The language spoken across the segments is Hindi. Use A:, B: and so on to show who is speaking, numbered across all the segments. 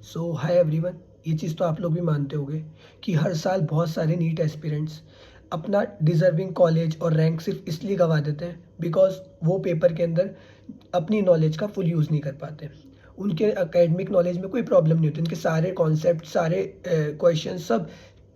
A: सो हाय एवरीवन। ये चीज़ तो आप लोग भी मानते होंगे कि हर साल बहुत सारे नीट एस्पिरेंट्स अपना डिज़र्विंग कॉलेज और रैंक सिर्फ इसलिए गंवा देते हैं बिकॉज वो पेपर के अंदर अपनी नॉलेज का फुल यूज़ नहीं कर पाते। उनके एकेडमिक नॉलेज में कोई प्रॉब्लम नहीं होती, उनके सारे कॉन्सेप्ट सारे क्वेश्चन सब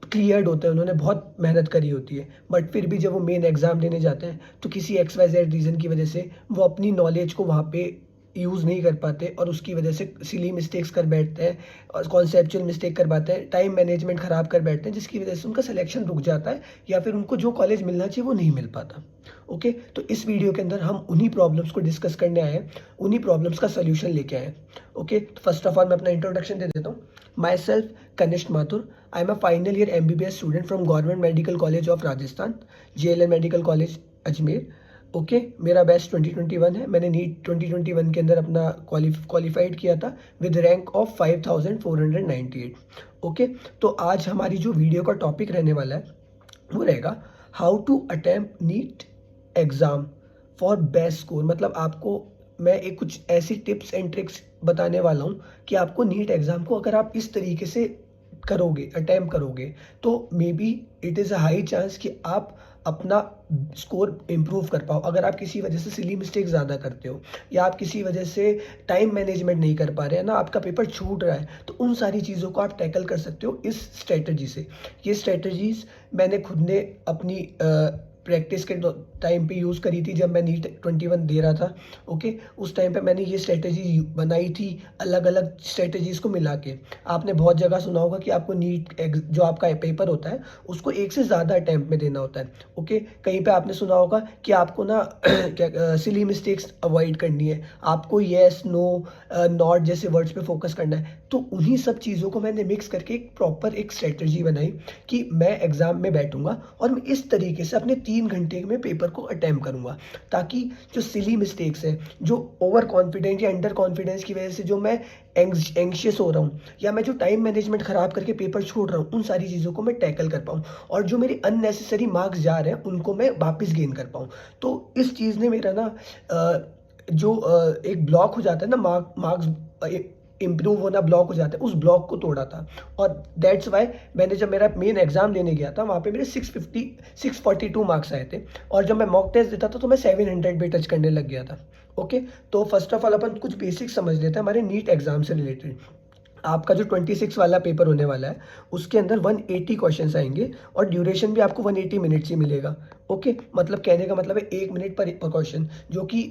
A: क्लियर्ड होते हैं, उन्होंने बहुत मेहनत करी होती है। बट फिर भी जब वो मेन एग्ज़ाम देने जाते हैं तो किसी एक्स वाई जेड रीज़न की वजह से वो अपनी नॉलेज को वहाँ पे यूज़ नहीं कर पाते और उसकी वजह से सिली मिस्टेक्स कर बैठते हैं और कॉन्सेप्चुअल मिस्टेक कर पाते हैं, टाइम मैनेजमेंट ख़राब कर बैठते हैं, जिसकी वजह से उनका सिलेक्शन रुक जाता है या फिर उनको जो कॉलेज मिलना चाहिए वो नहीं मिल पाता। ओके, तो इस वीडियो के अंदर हम उन्हीं प्रॉब्लम्स को डिस्कस करने आए हैं, उन्हीं प्रॉब्लम्स का सोल्यूशन लेके आए हैं। ओके, तो फर्स्ट ऑफ ऑल मैं अपना इंट्रोडक्शन दे देता हूँ। माई सेल्फ कनिष्ठ Mathur, I am a final year MBBS student from government medical college of Rajasthan, JLN medical college Ajmer. Okay, मेरा बैच 2021 है। मैंने नीट 2021 के अंदर अपना क्वालिफाइड किया था विद रैंक ऑफ 5498। ओके, तो आज हमारी जो वीडियो का टॉपिक रहने वाला है वो रहेगा how to attempt NEET exam for best score. मतलब आपको मैं एक कुछ ऐसी टिप्स एंड ट्रिक्स बताने वाला हूँ कि आपको नीट एग्ज़ाम को अगर आप इस तरीके से करोगे, अटेम्प्ट करोगे, तो may be it is a high chance कि आप अपना स्कोर इम्प्रूव कर पाओ। अगर आप किसी वजह से सिली मिस्टेक ज़्यादा करते हो या आप किसी वजह से टाइम मैनेजमेंट नहीं कर पा रहे हैं ना, आपका पेपर छूट रहा है, तो उन सारी चीज़ों को आप टैकल कर सकते हो इस स्ट्रेटजी से। ये स्ट्रेटजीज़ मैंने खुद ने अपनी प्रैक्टिस के टाइम पे यूज़ करी थी जब मैं नीट 21 दे रहा था। ओके, उस टाइम पे मैंने ये स्ट्रेटजी बनाई थी अलग अलग स्ट्रेटजीज़ को मिला के। आपने बहुत जगह सुना होगा कि आपको जो आपका पेपर होता है उसको एक से ज़्यादा अटैम्प्ट में देना होता है। ओके, कहीं पे आपने सुना होगा कि आपको ना क्या सिली मिस्टेक्स अवॉइड करनी है, आपको येस नो नॉट जैसे वर्ड्स पे फोकस करना है। तो उन्हीं सब चीज़ों को मैंने मिक्स करके एक प्रॉपर एक स्ट्रेटजी बनाई कि मैं एग्ज़ाम में बैठूंगा और मैं इस तरीके से अपने 3 घंटे में पेपर को अटैम्प्ट करूंगा, ताकि जो सिली मिस्टेक्स हैं, जो ओवर कॉन्फिडेंट या अंडर कॉन्फिडेंस की वजह से जो मैं एंग्शियस हो रहा हूँ या मैं जो टाइम मैनेजमेंट ख़राब करके पेपर छोड़ रहा हूँ, उन सारी चीज़ों को मैं टैकल कर पाऊँ और जो मेरे अननेसेसरी मार्क्स जा रहे हैं उनको मैं वापस गेन कर पाऊँ। तो इस चीज़ ने मेरा ना एक ब्लॉक हो जाता है ना, मार्क्स इम्प्रूव होना ब्लॉक हो जाता है, उस ब्लॉक को तोड़ा था। और दैट्स वाई मैंने जब मेरा मेन एग्जाम देने गया था वहाँ पे मेरे 642 मार्क्स आए थे और जब मैं मॉक टेस्ट देता था तो मैं 700 भी टच करने लग गया था। ओके, तो फर्स्ट ऑफ ऑल अपन कुछ बेसिक्स समझ लेते हैं हमारे नीट एग्जाम से रिलेटेड। आपका जो 26 वाला पेपर होने वाला है उसके अंदर 180 क्वेश्चंस आएंगे और ड्यूरेशन भी आपको 180 मिनट्स ही मिलेगा। ओके, मतलब कहने का मतलब है 1 मिनट पर क्वेश्चन, जो कि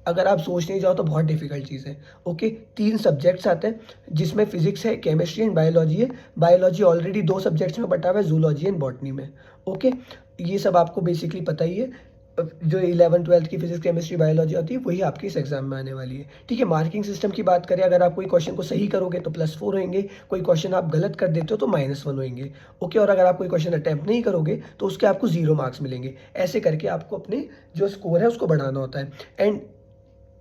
A: अगर आप सोचने जाओ तो बहुत डिफिकल्ट चीज़ है। ओके, 3 सब्जेक्ट्स आते हैं जिसमें फिजिक्स है, केमिस्ट्री एंड बायोलॉजी है। बायोलॉजी ऑलरेडी 2 सब्जेक्ट्स में बटा हुआ है, जूलॉजी एंड बॉटनी में। ओके, ये सब आपको बेसिकली पता ही है। जो 11th 12th की फिजिक्स केमिस्ट्री बायोलॉजी होती है वही आपके इस एग्जाम में आने वाली है। ठीक है, मार्किंग सिस्टम की बात करें, अगर आप कोई क्वेश्चन को सही करोगे तो +4 होंगे, कोई क्वेश्चन आप गलत कर देते हो तो -1 होंगे। ओके, और अगर आप कोई क्वेश्चन अटैम्प्ट नहीं करोगे तो उसके आपको 0 मार्क्स मिलेंगे। ऐसे करके आपको अपने जो स्कोर है उसको बढ़ाना होता है। एंड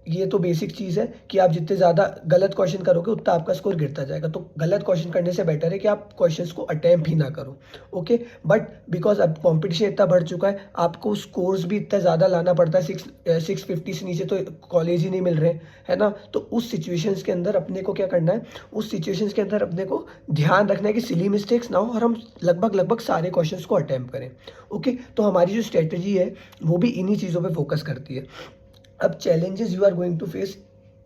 A: ये तो बेसिक चीज़ है कि आप जितने ज़्यादा गलत क्वेश्चन करोगे उतना आपका स्कोर गिरता जाएगा। तो गलत क्वेश्चन करने से बेटर है कि आप क्वेश्चंस को अटेम्प्ट ही ना करो। ओके, बट बिकॉज अब कंपटीशन इतना बढ़ चुका है, आपको स्कोर्स भी इतना ज़्यादा लाना पड़ता है। 650 से नीचे तो कॉलेज ही नहीं मिल रहे, है ना। तो उस सिचुएशंस के अंदर अपने को क्या करना है, उस सिचुएशंस के अंदर अपने को ध्यान रखना है कि सिली मिस्टेक्स ना हो और हम लगभग लगभग सारे क्वेश्चंस को अटेम्प्ट करें। ओके, तो हमारी जो स्ट्रेटजी है वो भी इन्हीं चीज़ों पर फोकस करती है। अब challenges you are going to face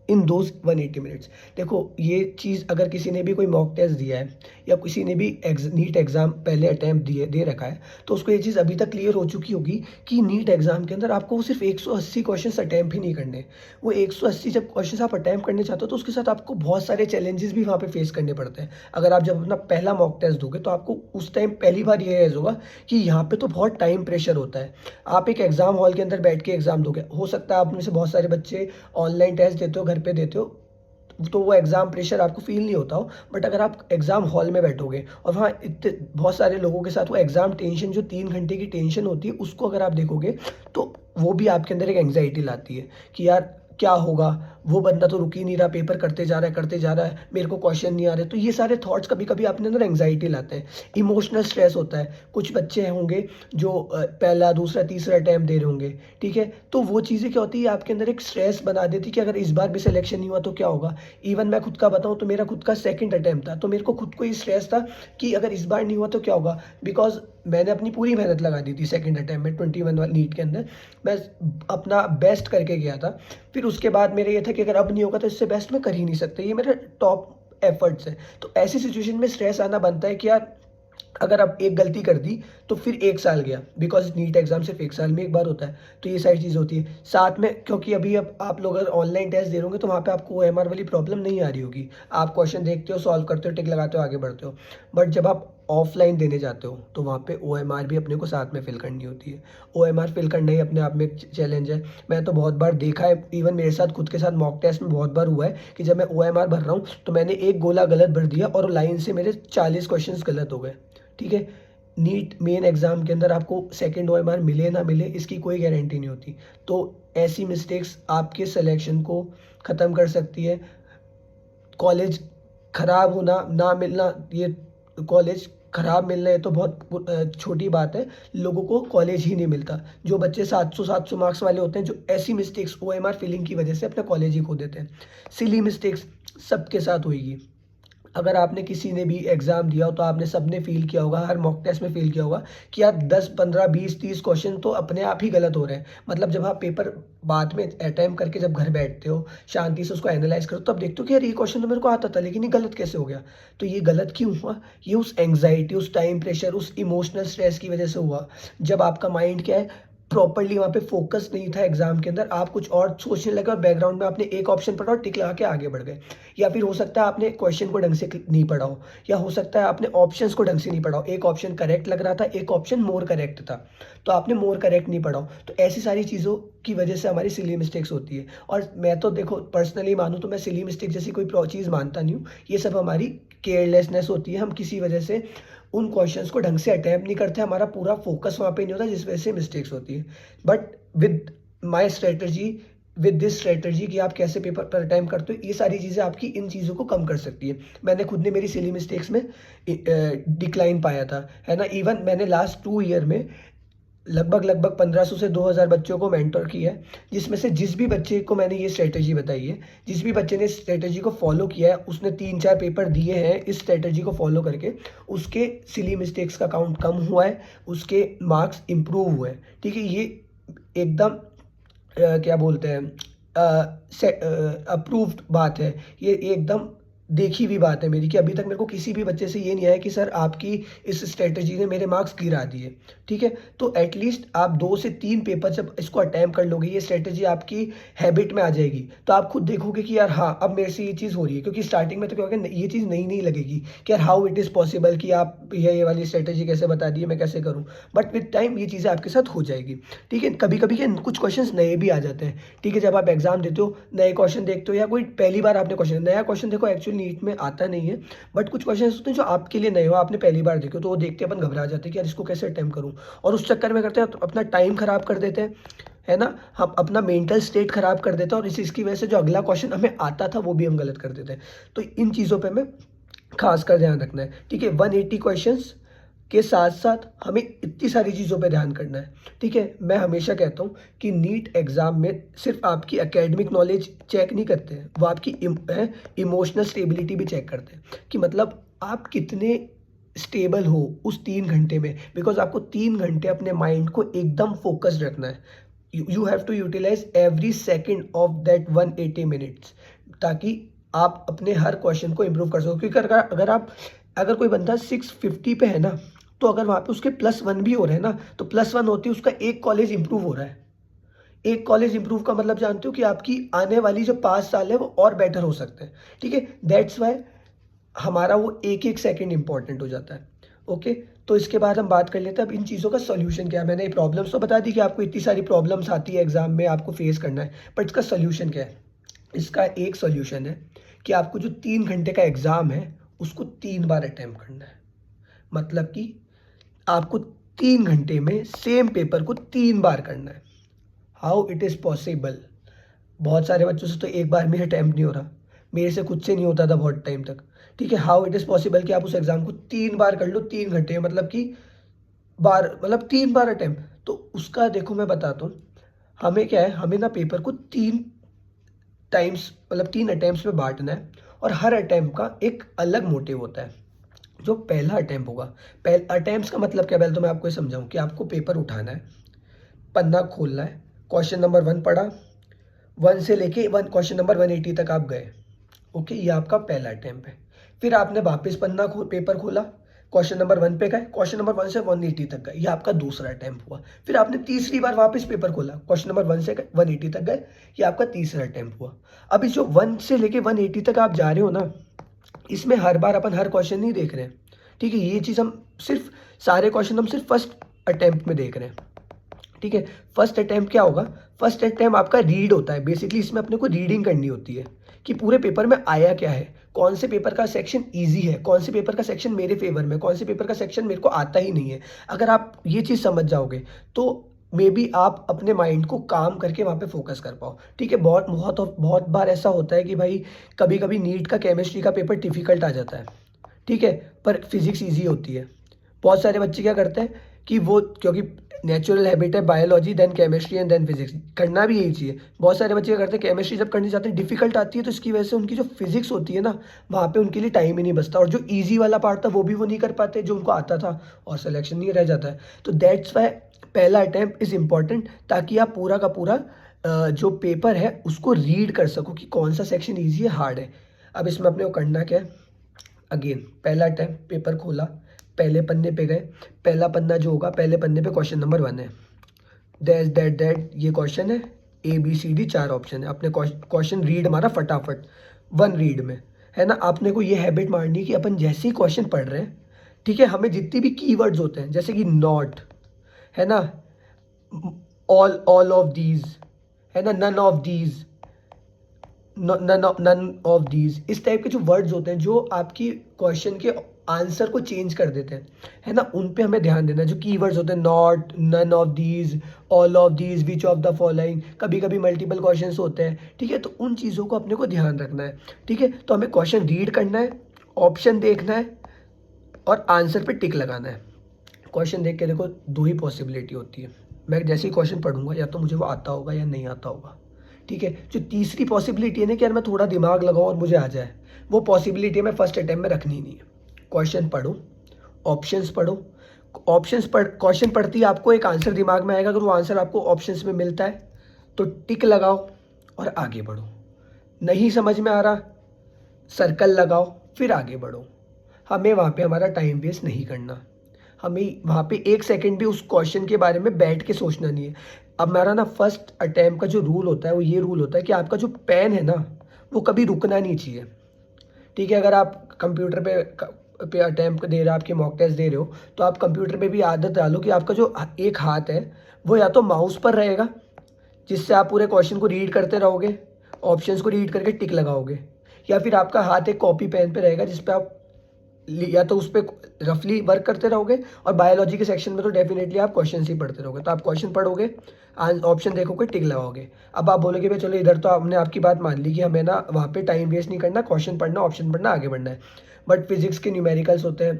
A: in those 180 minutes. देखो, ये चीज़ अगर किसी ने भी कोई मॉक टेस्ट दिया है या किसी ने भी नीट एग्ज़ाम पहले अटैम्प्ट दे रखा है तो उसको ये चीज़ अभी तक क्लियर हो चुकी होगी कि नीट एग्ज़ाम के अंदर आपको वो सिर्फ 180 क्वेश्चन अटैम्प्ट ही नहीं करने। वो 180 जब क्वेश्चन आप अटैम्प्ट करने चाहते हो तो उसके साथ आपको बहुत सारे चैलेंजेस भी वहाँ पे फेस करने पड़ते हैं। अगर आप जब अपना पहला मॉक टेस्ट दोगे तो आपको उस टाइम पहली बार ये रियलाइज़ होगा कि यहाँ पे तो बहुत टाइम प्रेशर होता है। आप एक एग्ज़ाम हॉल के अंदर बैठ के एग्ज़ाम दोगे, हो सकता है आप में से बहुत सारे बच्चे ऑनलाइन टेस्ट देते हो, घर पे देते हो, तो वो एग्ज़ाम प्रेशर आपको फ़ील नहीं होता हो। बट अगर आप एग्ज़ाम हॉल में बैठोगे और वहाँ इतने बहुत सारे लोगों के साथ वो एग्ज़ाम टेंशन, जो 3 घंटे की टेंशन होती है, उसको अगर आप देखोगे तो वो भी आपके अंदर एक एंग्जाइटी लाती है कि यार क्या होगा। वो बंदा तो रुक ही नहीं रहा, पेपर करते जा रहा है, मेरे को क्वेश्चन नहीं आ रहे। तो ये सारे थॉट्स कभी कभी अपने अंदर एंग्जाइटी लाते हैं, इमोशनल स्ट्रेस होता है। कुछ बच्चे होंगे जो पहला दूसरा तीसरा अटैम्प्ट दे रहे होंगे, ठीक है, तो वो चीज़ें क्या होती है आपके अंदर एक स्ट्रेस बना देती कि अगर इस बार भी सिलेक्शन नहीं हुआ तो क्या होगा। इवन मैं खुद का बताऊं तो मेरा खुद का सेकंड अटैम्प्ट था, तो मेरे को खुद को ही स्ट्रेस था कि अगर इस बार नहीं हुआ तो क्या होगा, बिकॉज मैंने अपनी पूरी मेहनत लगा दी थी सेकंड अटैम्प्ट में 21 वाली नीट के अंदर। मैं अपना बेस्ट करके गया था। फिर उसके बाद मेरा ये था कि अगर अब नहीं होगा तो इससे बेस्ट मैं कर ही नहीं सकता, ये मेरा टॉप एफर्ट्स है। तो ऐसी सिचुएशन में स्ट्रेस आना बनता है कि यार अगर आप एक गलती कर दी तो फिर एक साल गया, बिकॉज नीट एग्जाम सिर्फ एक साल में एक बार होता है। तो ये सारी चीज़ होती है साथ में, क्योंकि अभी अब आप लोग अगर ऑनलाइन टेस्ट दे रहे होंगे तो वहाँ पे आपको OMR वाली प्रॉब्लम नहीं आ रही होगी। आप क्वेश्चन देखते हो, सॉल्व करते हो, टिक लगाते हो, आगे बढ़ते हो। बट जब आप ऑफलाइन देने जाते हो तो वहाँ पे OMR भी अपने को साथ में फिल करनी होती है। OMR फिल करना ही अपने आप में एक चैलेंज है। मैं तो बहुत बार देखा है, इवन मेरे साथ खुद के साथ मॉक टेस्ट में बहुत बार हुआ है कि जब मैं OMR भर रहा हूँ तो मैंने एक गोला गलत भर दिया और लाइन से मेरे 40 क्वेश्चन गलत हो गए, ठीक है। नीट मेन एग्जाम के अंदर आपको सेकंड OMR मिले ना मिले इसकी कोई गारंटी नहीं होती। तो ऐसी मिस्टेक्स आपके सिलेक्शन को ख़त्म कर सकती है। कॉलेज खराब होना ना मिलना, ये कॉलेज खराब मिलना ये तो बहुत छोटी बात है। लोगों को कॉलेज ही नहीं मिलता। जो बच्चे 700 मार्क्स वाले होते हैं, जो ऐसी मिस्टेक्स OMR फिलिंग की वजह से अपना कॉलेज ही खो देते हैं। सिली मिस्टेक्स सबके साथ होगी। अगर आपने किसी ने भी एग्जाम दिया हो तो आपने सबने फील किया होगा, हर मॉक टेस्ट में फील किया होगा कि यार 10 15 20 30 क्वेश्चन तो अपने आप ही गलत हो रहे हैं। मतलब जब आप पेपर बाद में अटेम्प्ट करके जब घर बैठते हो, शांति से उसको एनालाइज करो, तब देखते हो कि यार ये क्वेश्चन तो मेरे को आता था लेकिन ये गलत कैसे हो गया। तो ये गलत क्यों हुआ? ये उस एंग्जाइटी, उस टाइम प्रेशर, उस इमोशनल स्ट्रेस की वजह से हुआ। जब आपका माइंड क्या है, प्रॉपरली वहाँ पे फोकस नहीं था एग्जाम के अंदर, आप कुछ और सोचने लगे और बैकग्राउंड में आपने एक ऑप्शन पढ़ा और टिक लगा के आगे बढ़ गए। या फिर हो सकता है आपने क्वेश्चन को ढंग से नहीं पढ़ा हो, या हो सकता है आपने ऑप्शंस को ढंग से नहीं पढ़ा हो। एक ऑप्शन करेक्ट लग रहा था, एक ऑप्शन मोर करेक्ट था, तो आपने मोर करेक्ट नहीं पढ़ा हो। तो ऐसी सारी चीज़ों की वजह से हमारी सिली मिस्टेक्स होती है। और मैं तो देखो पर्सनली मानूँ तो मैं सिली मिस्टेक जैसी कोई चीज़ मानता नहीं हूँ। ये सब हमारी केयरलेसनेस होती है, हम किसी वजह से उन क्वेश्चंस को ढंग से अटेम्प्ट नहीं करते, हमारा पूरा फोकस वहाँ पे नहीं होता, जिस वजह से मिस्टेक्स होती है। But with my strategy, with this strategy कि आप कैसे पेपर पर अटेम्प्ट करते हो, ये सारी चीज़ें आपकी इन चीज़ों को कम कर सकती है। मैंने खुद ने मेरी सिली मिस्टेक्स में डिक्लाइन पाया था, है ना। इवन मैंने लास्ट 2 ईयर में लगभग 1500 से 2000 बच्चों को मेंटर किया है, जिसमें से जिस भी बच्चे को मैंने ये स्ट्रेटजी बताई है, जिस भी बच्चे ने स्ट्रेटजी को फॉलो किया है, उसने 3 4 पेपर दिए हैं इस स्ट्रेटजी को फॉलो करके, उसके सिली मिस्टेक्स का काउंट कम हुआ है, उसके मार्क्स इंप्रूव हुए हैं, ठीक है। ये एकदम क्या बोलते हैं, अप्रूव्ड बात है, ये एकदम देखी हुई बात है मेरी, कि अभी तक मेरे को किसी भी बच्चे से ये नहीं आया कि सर आपकी इस स्ट्रेटजी ने मेरे मार्क्स गिरा दिए, ठीक है। तो एटलीस्ट आप 2 से 3 पेपर जब इसको अटैम्प्ट कर लोगे, ये स्ट्रेटजी आपकी हैबिट में आ जाएगी, तो आप खुद देखोगे कि यार हाँ अब मेरे से ये चीज़ हो रही है। क्योंकि स्टार्टिंग में तो क्या होगा, ये चीज़ नई नहीं लगेगी कि यार हाउ इट इज़ पॉसिबल कि आप ये वाली स्ट्रेटजी कैसे बता दी है, मैं कैसे करूँ। बट विद टाइम ये चीज़ें आपके साथ हो जाएगी, ठीक है। कभी कभी क्या कुछ क्वेश्चन नए भी आ जाते हैं, ठीक है। जब आप एग्जाम देते हो, नए क्वेश्चन देखते हो, या कोई पहली बार आपने क्वेश्चन, नया क्वेश्चन देखो एक्चुअली नीट में आता नहीं है, बट कुछ क्वेश्चन होते हैं जो आपके लिए नए हो, आपने पहली बार देखे, तो वो देख के अपन घबरा जाते हैं कि यार इसको कैसे अटेम्प्ट करूँ, और उस चक्कर में करते हैं तो अपना टाइम खराब कर देते हैं, है ना। हम अपना मेंटल स्टेट खराब कर देते हैं, और इसकी वजह से जो अगला क्वेश्चन हमें आता था वो भी हम गलत कर देते हैं। तो इन चीज़ों पे हमें खास कर ध्यान रखना है, ठीक है। 180 क्वेश्चंस के साथ साथ हमें इतनी सारी चीज़ों पे ध्यान करना है, ठीक है। मैं हमेशा कहता हूँ कि नीट एग्ज़ाम में सिर्फ आपकी एकेडमिक नॉलेज चेक नहीं करते हैं, वो आपकी इमोशनल स्टेबिलिटी भी चेक करते हैं, कि मतलब आप कितने स्टेबल हो उस 3 घंटे में। बिकॉज आपको 3 घंटे अपने माइंड को एकदम फोकस्ड रखना है। You have to utilize every second of that 180 minutes, ताकि आप अपने हर क्वेश्चन को इम्प्रूव कर सको। क्योंकि अगर कोई बंदा 650 पे है ना, तो अगर वहाँ पे उसके +1 भी हो रहे हैं ना, तो +1 होती है उसका एक कॉलेज इंप्रूव हो रहा है। एक कॉलेज इंप्रूव का मतलब जानते हो कि आपकी आने वाली जो 5 साल है वो और बेटर हो सकते हैं, ठीक है। दैट्स वाई हमारा वो एक एक सेकंड इंपॉर्टेंट हो जाता है, ओके। तो इसके बाद हम बात कर लेते हैं अब इन चीज़ों का सॉल्यूशन क्या है। मैंने प्रॉब्लम्स तो बता दी कि आपको इतनी सारी प्रॉब्लम्स आती है एग्जाम में, आपको फेस करना है, बट इसका सॉल्यूशन क्या है। इसका एक सॉल्यूशन है कि आपको जो 3 घंटे का एग्जाम है उसको 3 बार अटेम्प्ट करना है। मतलब कि आपको 3 घंटे में सेम पेपर को 3 बार करना है। How it is possible? बहुत सारे बच्चों से तो एक बार में अटैम्प्ट नहीं हो रहा, मेरे से खुद से नहीं होता था बहुत टाइम तक। ठीक है, हाउ इट इज़ पॉसिबल कि आप उस एग्ज़ाम को 3 बार कर लो 3 घंटे में, मतलब कि बार मतलब 3 बार अटेम्प्ट। तो उसका देखो मैं बताता हूँ, हमें क्या है, हमें ना पेपर को 3 टाइम्स मतलब 3 अटेम्प्ट्स में बाँटना है, और हर अटेम्प्ट का एक अलग मोटिव होता है। जो पहला अटेम्प्ट होगा, अटेम्प्ट्स का मतलब क्या है, पहले तो मैं आपको ये समझाऊँ कि आपको पेपर उठाना है, पन्ना खोलना है, क्वेश्चन नंबर 1 पढ़ा, 1 से लेके 1 क्वेश्चन नंबर 180 तक आप गए। ओके, ये आपका पहला अटेम्प्ट है। फिर आपने वापस पेपर खोला, क्वेश्चन नंबर 1 पे गए, क्वेश्चन नंबर 1 से 180 तक गए, ये आपका दूसरा अटेम्प्ट हुआ। फिर आपने तीसरी बार वापस पेपर खोला, क्वेश्चन नंबर 1 से 180 तक गए, ये आपका तीसरा अटेम्प्ट हुआ। अब इस जो 1 से लेके 180 तक आप जा रहे हो ना, इसमें हर बार अपन हर क्वेश्चन नहीं देख रहे हैं। ठीक है, ये चीज़ हम सिर्फ सारे क्वेश्चन हम सिर्फ फर्स्ट अटेम्प्ट में देख रहे हैं। ठीक है, फर्स्ट अटेम्प्ट क्या होगा, फर्स्ट अटेम्प्ट आपका रीड होता है। बेसिकली इसमें अपने को रीडिंग करनी होती है कि पूरे पेपर में आया क्या है, कौन से पेपर का सेक्शन इजी है, कौन से पेपर का सेक्शन मेरे फेवर में, कौन से पेपर का सेक्शन मेरे को आता ही नहीं है। अगर आप ये चीज़ समझ जाओगे तो मे बी आप अपने माइंड को काम करके वहाँ पे फोकस कर पाओ। ठीक है, बहुत बहुत बहुत बार ऐसा होता है कि भाई कभी कभी नीट का केमिस्ट्री का पेपर डिफिकल्ट आ जाता है। ठीक है, पर फिजिक्स ईजी होती है। बहुत सारे बच्चे क्या करते हैं कि वो, क्योंकि नेचुरल हैबिट है biology then chemistry and then physics, करना भी यही चाहिए। बहुत सारे बच्चे क्या करते हैं, केमिस्ट्री जब करने जाते हैं डिफिकल्ट आती है, तो इसकी वजह से उनकी जो फिजिक्स होती है ना, वहाँ पे उनके लिए टाइम ही नहीं बचता, और जो ईजी वाला पार्ट था वो भी वो नहीं कर पाते जो उनको आता था, और सिलेक्शन नहीं रह जाता है। तो दैट्स वाई पहला अटैम्प्ट इज़ इम्पॉर्टेंट, ताकि आप पूरा का पूरा जो पेपर है उसको रीड कर सको कि कौन सा सेक्शन ईजी है, हार्ड है। अब इसमें अपने को करना क्या है, अगेन पहला अटैम्प्ट, पेपर खोला, पहले पन्ने पे गए, पहला पन्ना जो होगा पहले पन्ने पे क्वेश्चन नंबर 1 है, दैट ये क्वेश्चन है, ABCD 4 ऑप्शन है। अपने क्वेश्चन रीड मारा फटाफट 1 रीड में, है ना। आपने को ये हैबिट मारनी है कि अपन जैसे ही क्वेश्चन पढ़ रहे हैं, ठीक है, हमें जितने भी कीवर्ड्स होते हैं, जैसे कि नॉट, है ना, ऑल ऑफ दीज, है ना, none of these, none of these, इस टाइप के जो वर्ड्स होते हैं जो आपकी क्वेश्चन के आंसर को चेंज कर देते हैं, है ना, उन पे हमें ध्यान देना है। जो कीवर्ड्स होते हैं not, none of these, all of these, which of the following, कभी कभी मल्टीपल क्वेश्चंस होते हैं। ठीक है, तो उन चीज़ों को अपने को ध्यान रखना है। ठीक है, तो हमें क्वेश्चन रीड करना है, ऑप्शन देखना है, और आंसर पे टिक लगाना है। क्वेश्चन देख के देखो, दो ही पॉसिबिलिटी होती है, मैं जैसे ही क्वेश्चन पढ़ूंगा या तो मुझे वो आता होगा या नहीं आता होगा। ठीक है, जो तीसरी पॉसिबिलिटी है ना कि यार मैं थोड़ा दिमाग लगाऊं और मुझे आ जाए, वो पॉसिबिलिटी मैं फर्स्ट अटेम्प्ट में रखनी ही नहीं है। क्वेश्चन पढ़ो, ऑप्शंस पढ़ो, क्वेश्चन पढ़ती आपको एक आंसर दिमाग में आएगा, अगर वो आंसर आपको ऑप्शंस में मिलता है तो टिक लगाओ और आगे बढ़ो। नहीं समझ में आ रहा, सर्कल लगाओ, फिर आगे बढ़ो। हमें वहाँ पे हमारा टाइम वेस्ट नहीं करना, हमें वहाँ पे एक सेकंड भी उस क्वेश्चन के बारे में बैठ के सोचना नहीं है। अब मेरा ना फर्स्ट अटैम्प्ट का जो रूल होता है वो ये रूल होता है कि आपका जो पेन है ना, वो कभी रुकना नहीं चाहिए। ठीक है, अगर आप कंप्यूटर पे अटैम्प्ट दे रहे हो, आपके मॉक टेस्ट दे रहे हो, तो आप कंप्यूटर पे भी आदत डालो कि आपका जो एक हाथ है वो या तो माउस पर रहेगा, जिससे आप पूरे क्वेश्चन को रीड करते रहोगे, ऑप्शंस को रीड करके टिक लगाओगे, या फिर आपका हाथ एक कॉपी पेन पे रहेगा जिस पे आप या तो उस पर रफली वर्क करते रहोगे, और बायोलॉजी के सेक्शन में तो डेफिनेटली आप क्वेश्चन ही पढ़ते रहोगे। तो आप क्वेश्चन पढ़ोगे, ऑप्शन देखोगे, टिक लगाओगे। अब आप बोलोगे भाई चलो इधर तो आपने आपकी बात मान ली कि हमें ना वहाँ पे टाइम वेस्ट नहीं करना, क्वेश्चन पढ़ना, ऑप्शन पढ़ना, आगे बढ़ना है। बट फिजिक्स के न्यूमेरिकल्स होते हैं,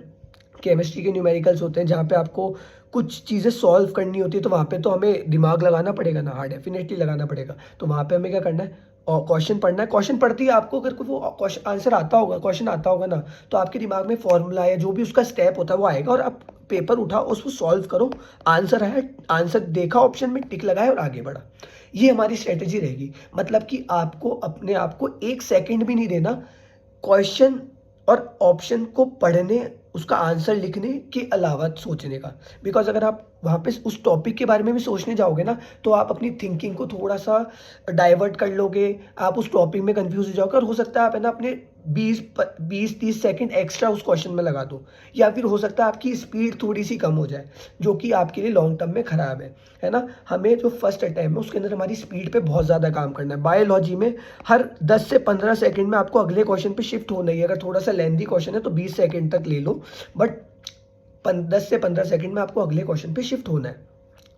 A: केमिस्ट्री के न्यूमेरिकल्स होते हैं, जहाँ पे आपको कुछ चीज़ें सॉल्व करनी होती है, तो वहाँ पे तो हमें दिमाग लगाना पड़ेगा ना, हाँ डेफिनेटली लगाना पड़ेगा। तो वहाँ पे हमें क्या करना है, और क्वेश्चन पढ़ना है। क्वेश्चन पढ़ती है आपको अगर कोई वो क्वेश्चन आंसर आता होगा, क्वेश्चन आता होगा ना, तो आपके दिमाग में फॉर्मूला या जो भी उसका स्टेप होता है वो आएगा, और आप पेपर उठाओ, उसको सॉल्व करो, आंसर है, आंसर देखा, ऑप्शन में टिक लगाए और आगे बढ़ा। ये हमारी स्ट्रेटेजी रहेगी। मतलब कि आपको अपने आप को एक सेकंड भी नहीं देना क्वेश्चन और ऑप्शन को पढ़ने, उसका आंसर लिखने के अलावा सोचने का। बिकॉज अगर आप वहाँ पे उस टॉपिक के बारे में भी सोचने जाओगे ना, तो आप अपनी थिंकिंग को थोड़ा सा डाइवर्ट कर लोगे, आप उस टॉपिक में कंफ्यूज हो जाओगे, और हो सकता है आप है ना अपने 20-30 सेकंड एक्स्ट्रा उस क्वेश्चन में लगा दो, या फिर हो सकता है आपकी स्पीड थोड़ी सी कम हो जाए, जो कि आपके लिए लॉन्ग टर्म में खराब है ना। हमें जो फर्स्ट अटैम्प्ट है उसके अंदर हमारी स्पीड पे बहुत ज़्यादा काम करना है। बायोलॉजी में हर 10 से 15 सेकंड में आपको अगले क्वेश्चन पे शिफ्ट होना ही है। अगर थोड़ा सा लेंथी क्वेश्चन है तो 20 सेकंड तक ले लो, बट 10 से 15 सेकंड में आपको अगले क्वेश्चन पे शिफ्ट होना है।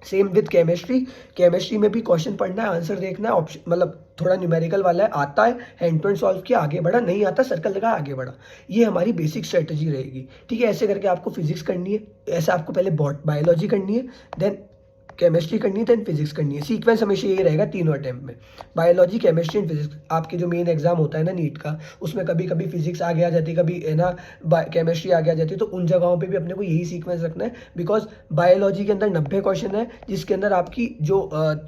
A: Same with chemistry. केमिस्ट्री में भी क्वेश्चन पढ़ना है, आंसर देखना है, ऑप्शन मतलब थोड़ा न्यूमेरिकल वाला है, आता है हैंड टू हैंड सॉल्व किया आगे बढ़ा, नहीं आता सर्कल लगा आगे बढ़ा। ये हमारी बेसिक स्ट्रेटजी रहेगी। ठीक है, ऐसे करके आपको फिजिक्स करनी है, ऐसे आपको पहले बायोलॉजी करनी है, देन केमिस्ट्री करनी है, देन फिजिक्स करनी है। सीक्वेंस हमेशा यही रहेगा तीनों अटेम्प्ट में, बायोलॉजी केमिस्ट्री एंड फिजिक्स। आपके जो मेन एग्जाम होता है ना नीट का, उसमें कभी कभी फिजिक्स आगे आ जाती है, कभी है ना केमिस्ट्री आगे आ जाती है, तो उन जगहों पे भी अपने को यही सीक्वेंस रखना है। बिकॉज बायोलॉजी के अंदर 90 क्वेश्चन है, जिसके अंदर आपकी जो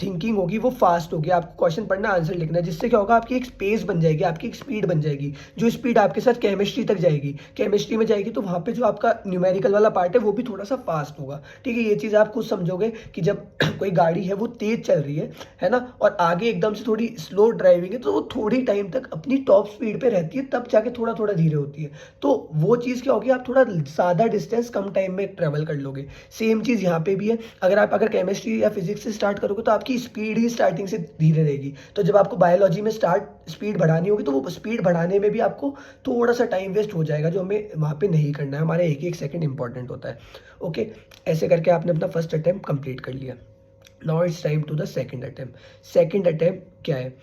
A: थिंकिंग होगी वो फास्ट होगी, आपको क्वेश्चन पढ़ना आंसर लिखना है, जिससे क्या होगा आपकी एक स्पेस बन जाएगी, आपकी एक स्पीड बन जाएगी, जो स्पीड आपके साथ केमिस्ट्री तक जाएगी। केमिस्ट्री में जाएगी तो वहाँ पे जो आपका न्यूमेरिकल वाला पार्ट है वो भी थोड़ा सा फास्ट होगा। ठीक है, ये चीज़ आप खुद समझोगे कि जब कोई गाड़ी है वो तेज चल रही है ना, और आगे एकदम से थोड़ी स्लो ड्राइविंग है, तो वो थोड़ी टाइम तक अपनी टॉप स्पीड पे रहती है, तब जाके थोड़ा थोड़ा धीरे होती है। तो वो चीज़ क्या होगी, आप थोड़ा ज़्यादा डिस्टेंस कम टाइम में ट्रेवल कर लोगे। सेम चीज़ यहाँ पे भी है, अगर केमिस्ट्री या फिजिक्स से स्टार्ट करोगे तो आपकी स्पीड ही स्टार्टिंग से धीरे रहेगी। तो जब आपको बायोलॉजी में स्टार्ट स्पीड बढ़ानी होगी तो वो स्पीड बढ़ाने में भी आपको थोड़ा सा टाइम वेस्ट हो जाएगा, जो हमें वहाँ पे नहीं करना है, हमारे एक एक सेकंड इंपॉर्टेंट होता है। ओके, ऐसे करके आपने अपना फर्स्ट अटेम्प्ट कंप्लीट कर लिया। Now it's time to the second attempt. Second attempt क्या है,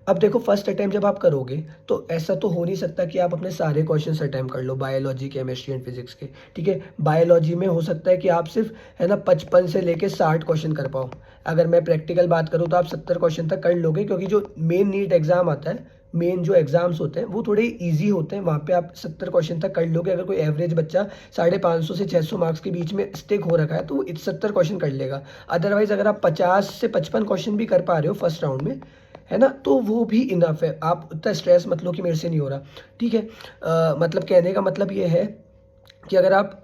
A: अब देखो फर्स्ट अटेम्प्ट जब आप करोगे तो ऐसा तो हो नहीं सकता कि आप अपने सारे क्वेश्चंस अटेम्प्ट कर लो बायोलॉजी केमिस्ट्री एंड फिजिक्स के। ठीक है, बायोलॉजी में हो सकता है कि आप सिर्फ है ना 55 से लेके 60 क्वेश्चन कर पाओ। अगर मैं प्रैक्टिकल बात करूँ तो आप 70 क्वेश्चन तक कर लोगे, क्योंकि जो मेन नीट एग्जाम आता है, मेन जो एग्जाम्स होते हैं वो थोड़े इजी होते हैं, वहाँ पे आप 70 क्वेश्चन तक कर लोगे। अगर कोई एवरेज बच्चा 550 से 600 मार्क्स के बीच में स्टिक हो रखा है तो वो 70 क्वेश्चन कर लेगा। अदरवाइज अगर आप 50 से 55 क्वेश्चन भी कर पा रहे हो फर्स्ट राउंड में, है ना, तो वो भी इनफ है। आप उतना स्ट्रेस मत लो कि मेरे से नहीं हो रहा। ठीक है, मतलब कहने का मतलब ये है कि अगर आप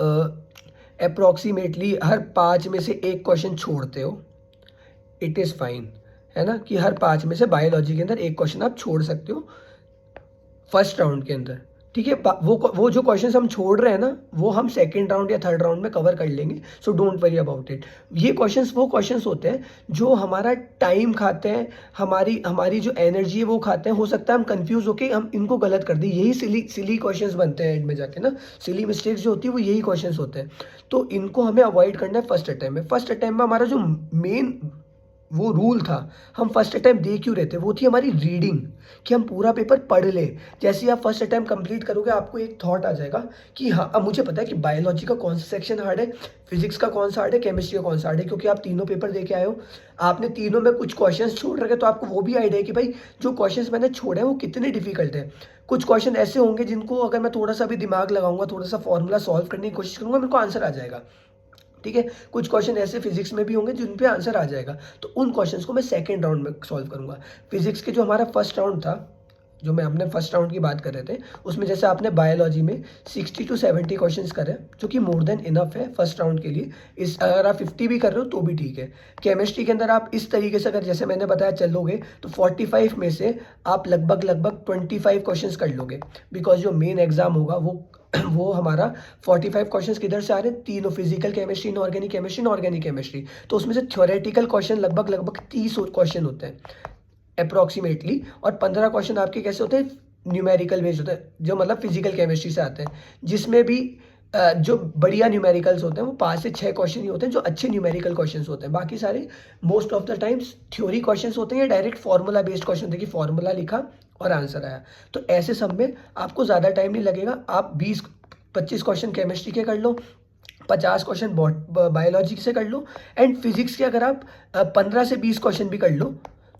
A: अप्रोक्सीमेटली हर 5 में से एक क्वेश्चन छोड़ते हो, इट इज़ फाइन, है ना, कि हर 5 में से बायोलॉजी के अंदर एक क्वेश्चन आप छोड़ सकते हो फर्स्ट राउंड के अंदर। ठीक है, वो जो क्वेश्चंस हम छोड़ रहे हैं ना, वो हम सेकंड राउंड या थर्ड राउंड में कवर कर लेंगे, so don't worry about it. ये क्वेश्चंस वो क्वेश्चंस होते हैं जो हमारा टाइम खाते हैं, हमारी हमारी जो एनर्जी है वो खाते हैं। हो सकता है हम कंफ्यूज होके हम इनको गलत कर दें, यही सिली क्वेश्चंस बनते हैं एंड में जाके ना, सिली मिस्टेक्स जो होती है वो यही क्वेश्चंस होते हैं। तो इनको हमें अवॉइड करना है फर्स्ट अटैम्प्ट में। फर्स्ट अटैम्प्ट में हमारा जो मेन वो रूल था, हम फर्स्ट अटैम्प्ट दे क्यों रहे थे, वो थी हमारी रीडिंग, कि हम पूरा पेपर पढ़ ले। जैसे ही आप फर्स्ट अटैम्प्ट कंप्लीट करोगे आपको एक थॉट आ जाएगा कि हाँ अब मुझे पता है कि बायोलॉजी का कौन सा सेक्शन हार्ड है, फिजिक्स का कौन सा हार्ड है, केमिस्ट्री का कौन सा हार्ड है, क्योंकि आप तीनों पेपर दे के आए हो। आपने तीनों में कुछ क्वेश्चंस छोड़ रखे, तो आपको वो भी आइडिया है कि भाई जो क्वेश्चंस मैंने छोड़े हैं वो कितने डिफिकल्ट है। कुछ क्वेश्चन ऐसे होंगे जिनको अगर मैं थोड़ा सा भी दिमाग लगाऊंगा, थोड़ा सा फॉर्मूला सॉल्व करने की कोशिश करूंगा, मेरे को आंसर आ जाएगा। ठीक है, कुछ क्वेश्चन ऐसे फिजिक्स में भी होंगे जिन पे आंसर आ जाएगा, तो उन क्वेश्चंस को मैं सेकंड राउंड में सॉल्व करूंगा। फिजिक्स के जो हमारा फर्स्ट राउंड था, जो मैं अपने फर्स्ट राउंड की बात कर रहे थे, उसमें जैसे आपने बायोलॉजी में 60 टू 70 क्वेश्चंस करे, जो कि मोर देन इनफ है फर्स्ट राउंड के लिए। इस अगर आप 50 भी कर रहे हो तो भी ठीक है। केमिस्ट्री के अंदर आप इस तरीके से अगर जैसे मैंने बताया चलोगे तो 45 में से आप लगभग लगभग 25 क्वेश्चंस कर लोगे, बिकॉज जो मेन एग्जाम होगा वो हमारा 45 क्वेश्चंस किधर से आ रहे हैं, तीनों फिजिकल केमिस्ट्री, इनऑर्गेनिक केमिस्ट्री। तो उसमें से थ्योरेटिकल क्वेश्चन लगभग लगभग 30 क्वेश्चन होते हैं अप्रोक्सीमेटली, और 15 क्वेश्चन आपके कैसे होते हैं, न्यूमेरिकल बेस्ड होते हैं, जो मतलब फिजिकल केमिस्ट्री से आते हैं, जिसमें भी जो बढ़िया न्यूमेरिकल्स होते हैं वो 5 से 6 क्वेश्चन ही होते हैं जो अच्छे न्यूमेरिकल क्वेश्चंस होते हैं। बाकी सारे most of the times theory questions होते हैं या डायरेक्ट फार्मूला बेस्ड क्वेश्चन होते हैं कि फार्मूला लिखा और आंसर आया। तो ऐसे सब में आपको ज़्यादा टाइम नहीं लगेगा, आप 20-25 क्वेश्चन केमिस्ट्री के कर लो, 50 क्वेश्चन बायोलॉजी से कर लो, एंड फिजिक्स के अगर आप 15 से 20 क्वेश्चन भी कर लो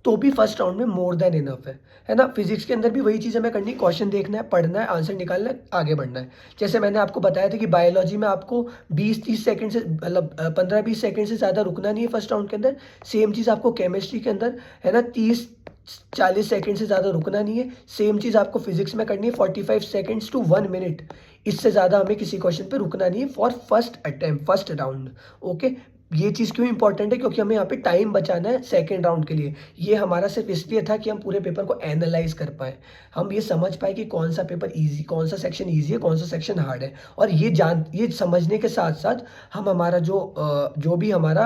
A: तो भी फर्स्ट राउंड में मोर देन इनफ है ना। फिजिक्स के अंदर भी वही चीज़ हमें करनी, क्वेश्चन देखना है, पढ़ना है, आंसर निकालना है, आगे बढ़ना है। जैसे मैंने आपको बताया था कि बायोलॉजी में आपको 20-30 सेकंड से मतलब 15-20 सेकंड से ज़्यादा रुकना नहीं है फर्स्ट राउंड के अंदर। सेम चीज़ आपको केमिस्ट्री के अंदर है ना, 30-40 सेकंड से ज़्यादा रुकना नहीं है। सेम चीज़ आपको फिजिक्स में करनी है, 45 सेकंड्स टू 1 मिनट, इससे ज़्यादा हमें किसी क्वेश्चन पे रुकना नहीं है for first attempt, first round. Okay, ये चीज़ क्यों इंपॉर्टेंट है, क्योंकि हमें यहाँ पे टाइम बचाना है सेकेंड राउंड के लिए। ये हमारा सिर्फ इसलिए था कि हम पूरे पेपर को एनालाइज कर पाए, हम ये समझ पाए कि कौन सा पेपर इजी, कौन सा सेक्शन इजी है, कौन सा सेक्शन हार्ड है। और ये समझने के साथ साथ हम हमारा जो भी हमारा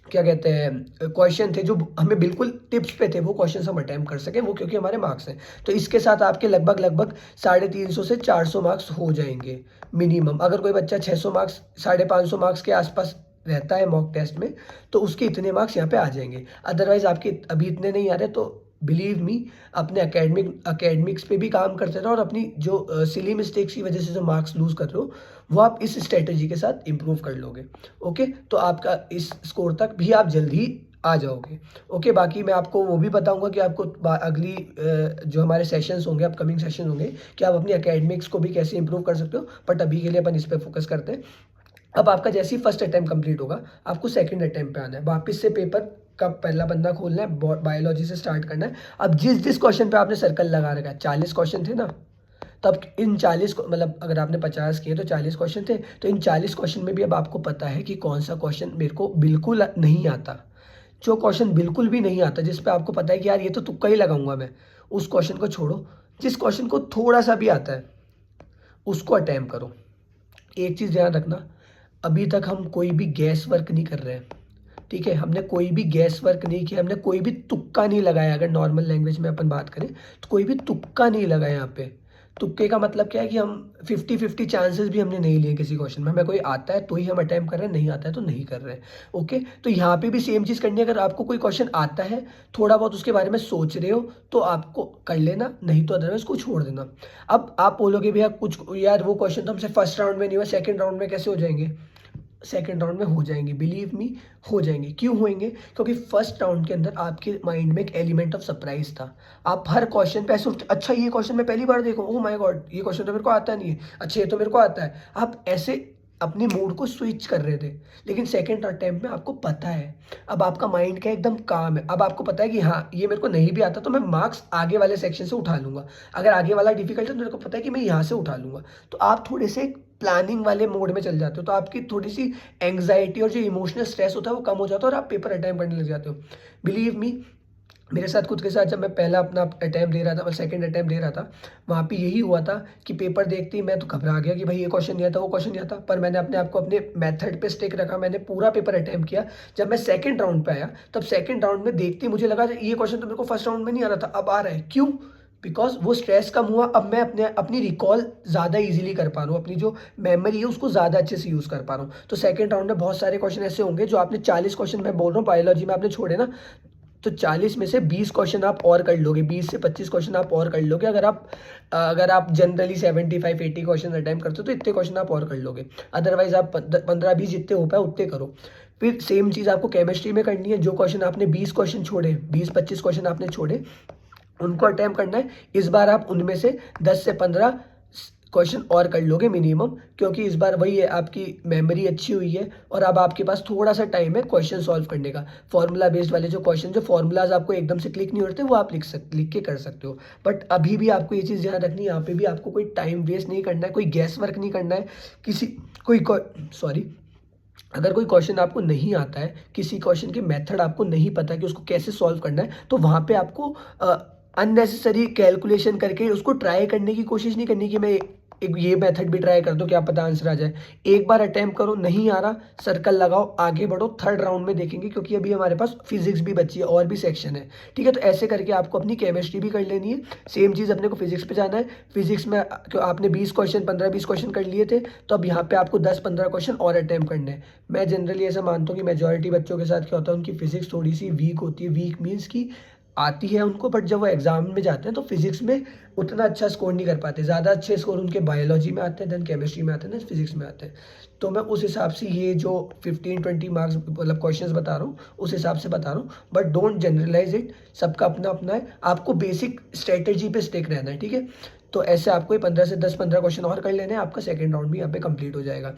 A: क्या कहते हैं क्वेश्चन थे जो हमें बिल्कुल टिप्स पे थे, वो क्वेश्चन हम अटेम्प्ट कर सकें, वो क्योंकि हमारे मार्क्स हैं। तो इसके साथ आपके लगभग लगभग 350 से 400 मार्क्स हो जाएंगे मिनिमम। अगर कोई बच्चा 600 मार्क्स 550 मार्क्स के आसपास रहता है मॉक टेस्ट में, तो उसके इतने मार्क्स यहाँ पे आ जाएंगे। अदरवाइज आपके अभी इतने नहीं आ रहे, तो बिलीव मी, अपने अकेडमिक्स पे भी काम करते रहो, और अपनी जो सिली मिस्टेक्स की वजह से जो मार्क्स लूज कर रहे हो वो आप इस स्ट्रेटजी के साथ इम्प्रूव कर लोगे। ओके, तो आपका इस स्कोर तक भी आप जल्दी आ जाओगे। ओके, बाकी मैं आपको वो भी बताऊंगा कि आपको अगली जो हमारे सेशंस होंगे, अपकमिंग सेशन होंगे, कि आप अपनी एकेडमिक्स को भी कैसे इंप्रूव कर सकते हो, बट अभी के लिए अपन इस पर फोकस करते हैं। अब आपका जैसे ही फर्स्ट अटैम्प्ट कंप्लीट होगा, आपको सेकंड अटैम्प्ट पे आना है, वापस से पेपर का पहला बंदा खोलना है, बायोलॉजी से स्टार्ट करना है। अब जिस जिस क्वेश्चन पे आपने सर्कल लगा रखा है, 40 क्वेश्चन थे ना, तब इन 40 को, मतलब अगर आपने 50 किए तो 40 क्वेश्चन थे, तो इन 40 क्वेश्चन में भी अब आपको पता है कि कौन सा क्वेश्चन मेरे को बिल्कुल नहीं आता। जो क्वेश्चन बिल्कुल भी नहीं आता, जिस पे आपको पता है कि यार ये तो तुक्का ही लगाऊंगा मैं, उस क्वेश्चन को छोड़ो। जिस क्वेश्चन को थोड़ा सा भी आता है उसको अटैम्प्ट करो। एक चीज़ ध्यान रखना, अभी तक हम कोई भी गैस वर्क नहीं कर रहे हैं, ठीक है? हमने कोई भी गैस वर्क नहीं किया, हमने कोई भी तुक्का नहीं लगाया। अगर नॉर्मल लैंग्वेज में अपन बात करें तो कोई भी तुक्का नहीं लगाया यहाँ पे। तुक्के का मतलब क्या है कि हम 50-50 चांसेस भी हमने नहीं लिए किसी क्वेश्चन में। हमें कोई आता है तो ही हम अटैम्प्ट कर रहे हैं, नहीं आता है तो नहीं कर रहे हैं। ओके, तो यहाँ पे भी सेम चीज़ करनी है। अगर आपको कोई क्वेश्चन आता है, थोड़ा बहुत उसके बारे में सोच रहे हो, तो आपको कर लेना, नहीं तो अदरवाइज को छोड़ देना। अब आप बोलोगे भैया कुछ यार वो क्वेश्चन तो हमसे फर्स्ट राउंड में नहीं हुआ, सेकंड राउंड में कैसे हो जाएंगे? सेकेंड राउंड में हो जाएंगे, बिलीव मी, हो जाएंगे। क्यों होंगे? क्योंकि फर्स्ट राउंड के अंदर आपके माइंड में एक एलिमेंट ऑफ सरप्राइज था। आप हर क्वेश्चन पे ऐसे उठते, अच्छा ये क्वेश्चन मैं पहली बार देखूं, ओह माय गॉड ये क्वेश्चन तो मेरे को आता नहीं है, अच्छा ये तो मेरे को आता है। आप ऐसे अपने मूड को स्विच कर रहे थे। लेकिन सेकेंड अटेम्प्ट में आपको पता है, अब आपका माइंड का एकदम काम है। अब आपको पता है कि हाँ ये मेरे को नहीं भी आता तो मैं मार्क्स आगे वाले सेक्शन से उठा लूंगा। अगर आगे वाला डिफिकल्ट है तो मेरे को पता है कि मैं यहाँ से उठा लूंगा। तो आप थोड़े से प्लानिंग वाले मोड में चल जाते हो, तो आपकी थोड़ी सी एंग्जाइटी और जो इमोशनल स्ट्रेस होता है वो कम हो जाता है, और आप पेपर अटेम्प्ट करने लग जाते हो। बिलीव मी, मेरे साथ खुद के साथ जब मैं पहला अपना अटैम्प्ट दे रहा था और सेकंड अटैम्प्ट दे रहा था, वहाँ पे यही हुआ था कि पेपर देखते ही मैं तो घबरा गया कि भाई ये क्वेश्चन नहीं आता, वो क्वेश्चन नहीं आता। पर मैंने अपने आप को अपने मेथड पे स्टिक रखा, मैंने पूरा पेपर अटैम्प्ट किया। जब मैं सेकंड राउंड पे आया, तब सेकंड राउंड में देखते ही मुझे लगा ये क्वेश्चन तो मेरे को फर्स्ट राउंड में नहीं आ रहा था, अब आ रहा है। क्यों? बिकॉज वो स्ट्रेस कम हुआ। अब मैं अपनी रिकॉल ज़्यादा इजीली कर पा रहा हूँ, अपनी जो मेमोरी है उसको ज़्यादा अच्छे से यूज़ कर पा रहा हूँ। तो सेकंड राउंड में बहुत सारे क्वेश्चन ऐसे होंगे जो आपने 40 क्वेश्चन मैं बोल रहा हूँ बायोलॉजी में आपने छोड़े ना, तो 40 में से 20 क्वेश्चन आप और कर लोगे, 20 से 25 क्वेश्चन आप और कर लोगे। अगर आप जनरली 75-80 क्वेश्चन अटैम्प्ट करते हो तो इतने क्वेश्चन आप और कर लोगे। अदरवाइज आप 15-20 जितने हो पाए उतने करो। फिर सेम चीज़ आपको केमिस्ट्री में करनी है। जो क्वेश्चन आपने 20 क्वेश्चन छोड़े, 20-25 क्वेश्चन आपने छोड़े, उनको अटैम्प्ट करना है। इस बार आप उनमें से 10 से 15 क्वेश्चन और कर लोगे मिनिमम, क्योंकि इस बार वही है, आपकी मेमोरी अच्छी हुई है और अब आपके पास थोड़ा सा टाइम है क्वेश्चन सॉल्व करने का। फॉर्मूला बेस्ड वाले जो क्वेश्चन, जो फॉर्मूलाज आपको एकदम से क्लिक नहीं होते, वो आप लिख के कर सकते हो। बट अभी भी आपको ये चीज़ ध्यान रखनी है, यहाँ पे भी आपको कोई टाइम वेस्ट नहीं करना है, कोई गैस वर्क नहीं करना है। अगर कोई क्वेश्चन आपको नहीं आता है, किसी क्वेश्चन के मेथड आपको नहीं पता कि उसको कैसे सॉल्व करना है, तो वहाँ पे आपको अननेसेसरी कैलकुलेशन करके उसको ट्राई करने की कोशिश नहीं करनी कि मैं एक ये मेथड भी ट्राई कर दो, क्या पता आंसर आ जाए। एक बार अटेम्प्ट करो, नहीं आ रहा सर्कल लगाओ, आगे बढ़ो, थर्ड राउंड में देखेंगे, क्योंकि अभी हमारे पास फिजिक्स भी बची है और भी सेक्शन है। ठीक है, तो ऐसे करके आपको अपनी केमिस्ट्री भी कर लेनी है। सेम चीज़ अपने को फिजिक्स पे जाना है। फिजिक्स में आपने 20 क्वेश्चन, 15-20 क्वेश्चन कर लिए थे, तो अब यहाँ पे आपको 10-15 क्वेश्चन और अटेम्प्ट करने हैं। मैं जनरली ऐसा मानता हूँ कि मेजॉरिटी बच्चों के साथ क्या होता है, उनकी फिजिक्स थोड़ी सी वीक होती है। वीक मीन्स की आती है उनको, बट जब वो एग्जाम में जाते हैं तो फिजिक्स में उतना अच्छा स्कोर नहीं कर पाते। ज़्यादा अच्छे स्कोर उनके बायोलॉजी में आते हैं, देन केमिस्ट्री में आते हैं, देन फिजिक्स में आते हैं। तो मैं उस हिसाब से ये जो 15-20 मार्क्स मतलब क्वेश्चंस बता रहा हूँ, उस हिसाब से बता रहा हूँ, बट डोंट जनरलाइज इट। सबका अपना अपना है, आपको बेसिक स्ट्रेटेजी पे स्टिक रहना है। ठीक है, तो ऐसे आपको 15 से 10-15 क्वेश्चन और कर लेने हैं, आपका सेकेंड राउंड भी यहाँ पे कंप्लीट हो जाएगा।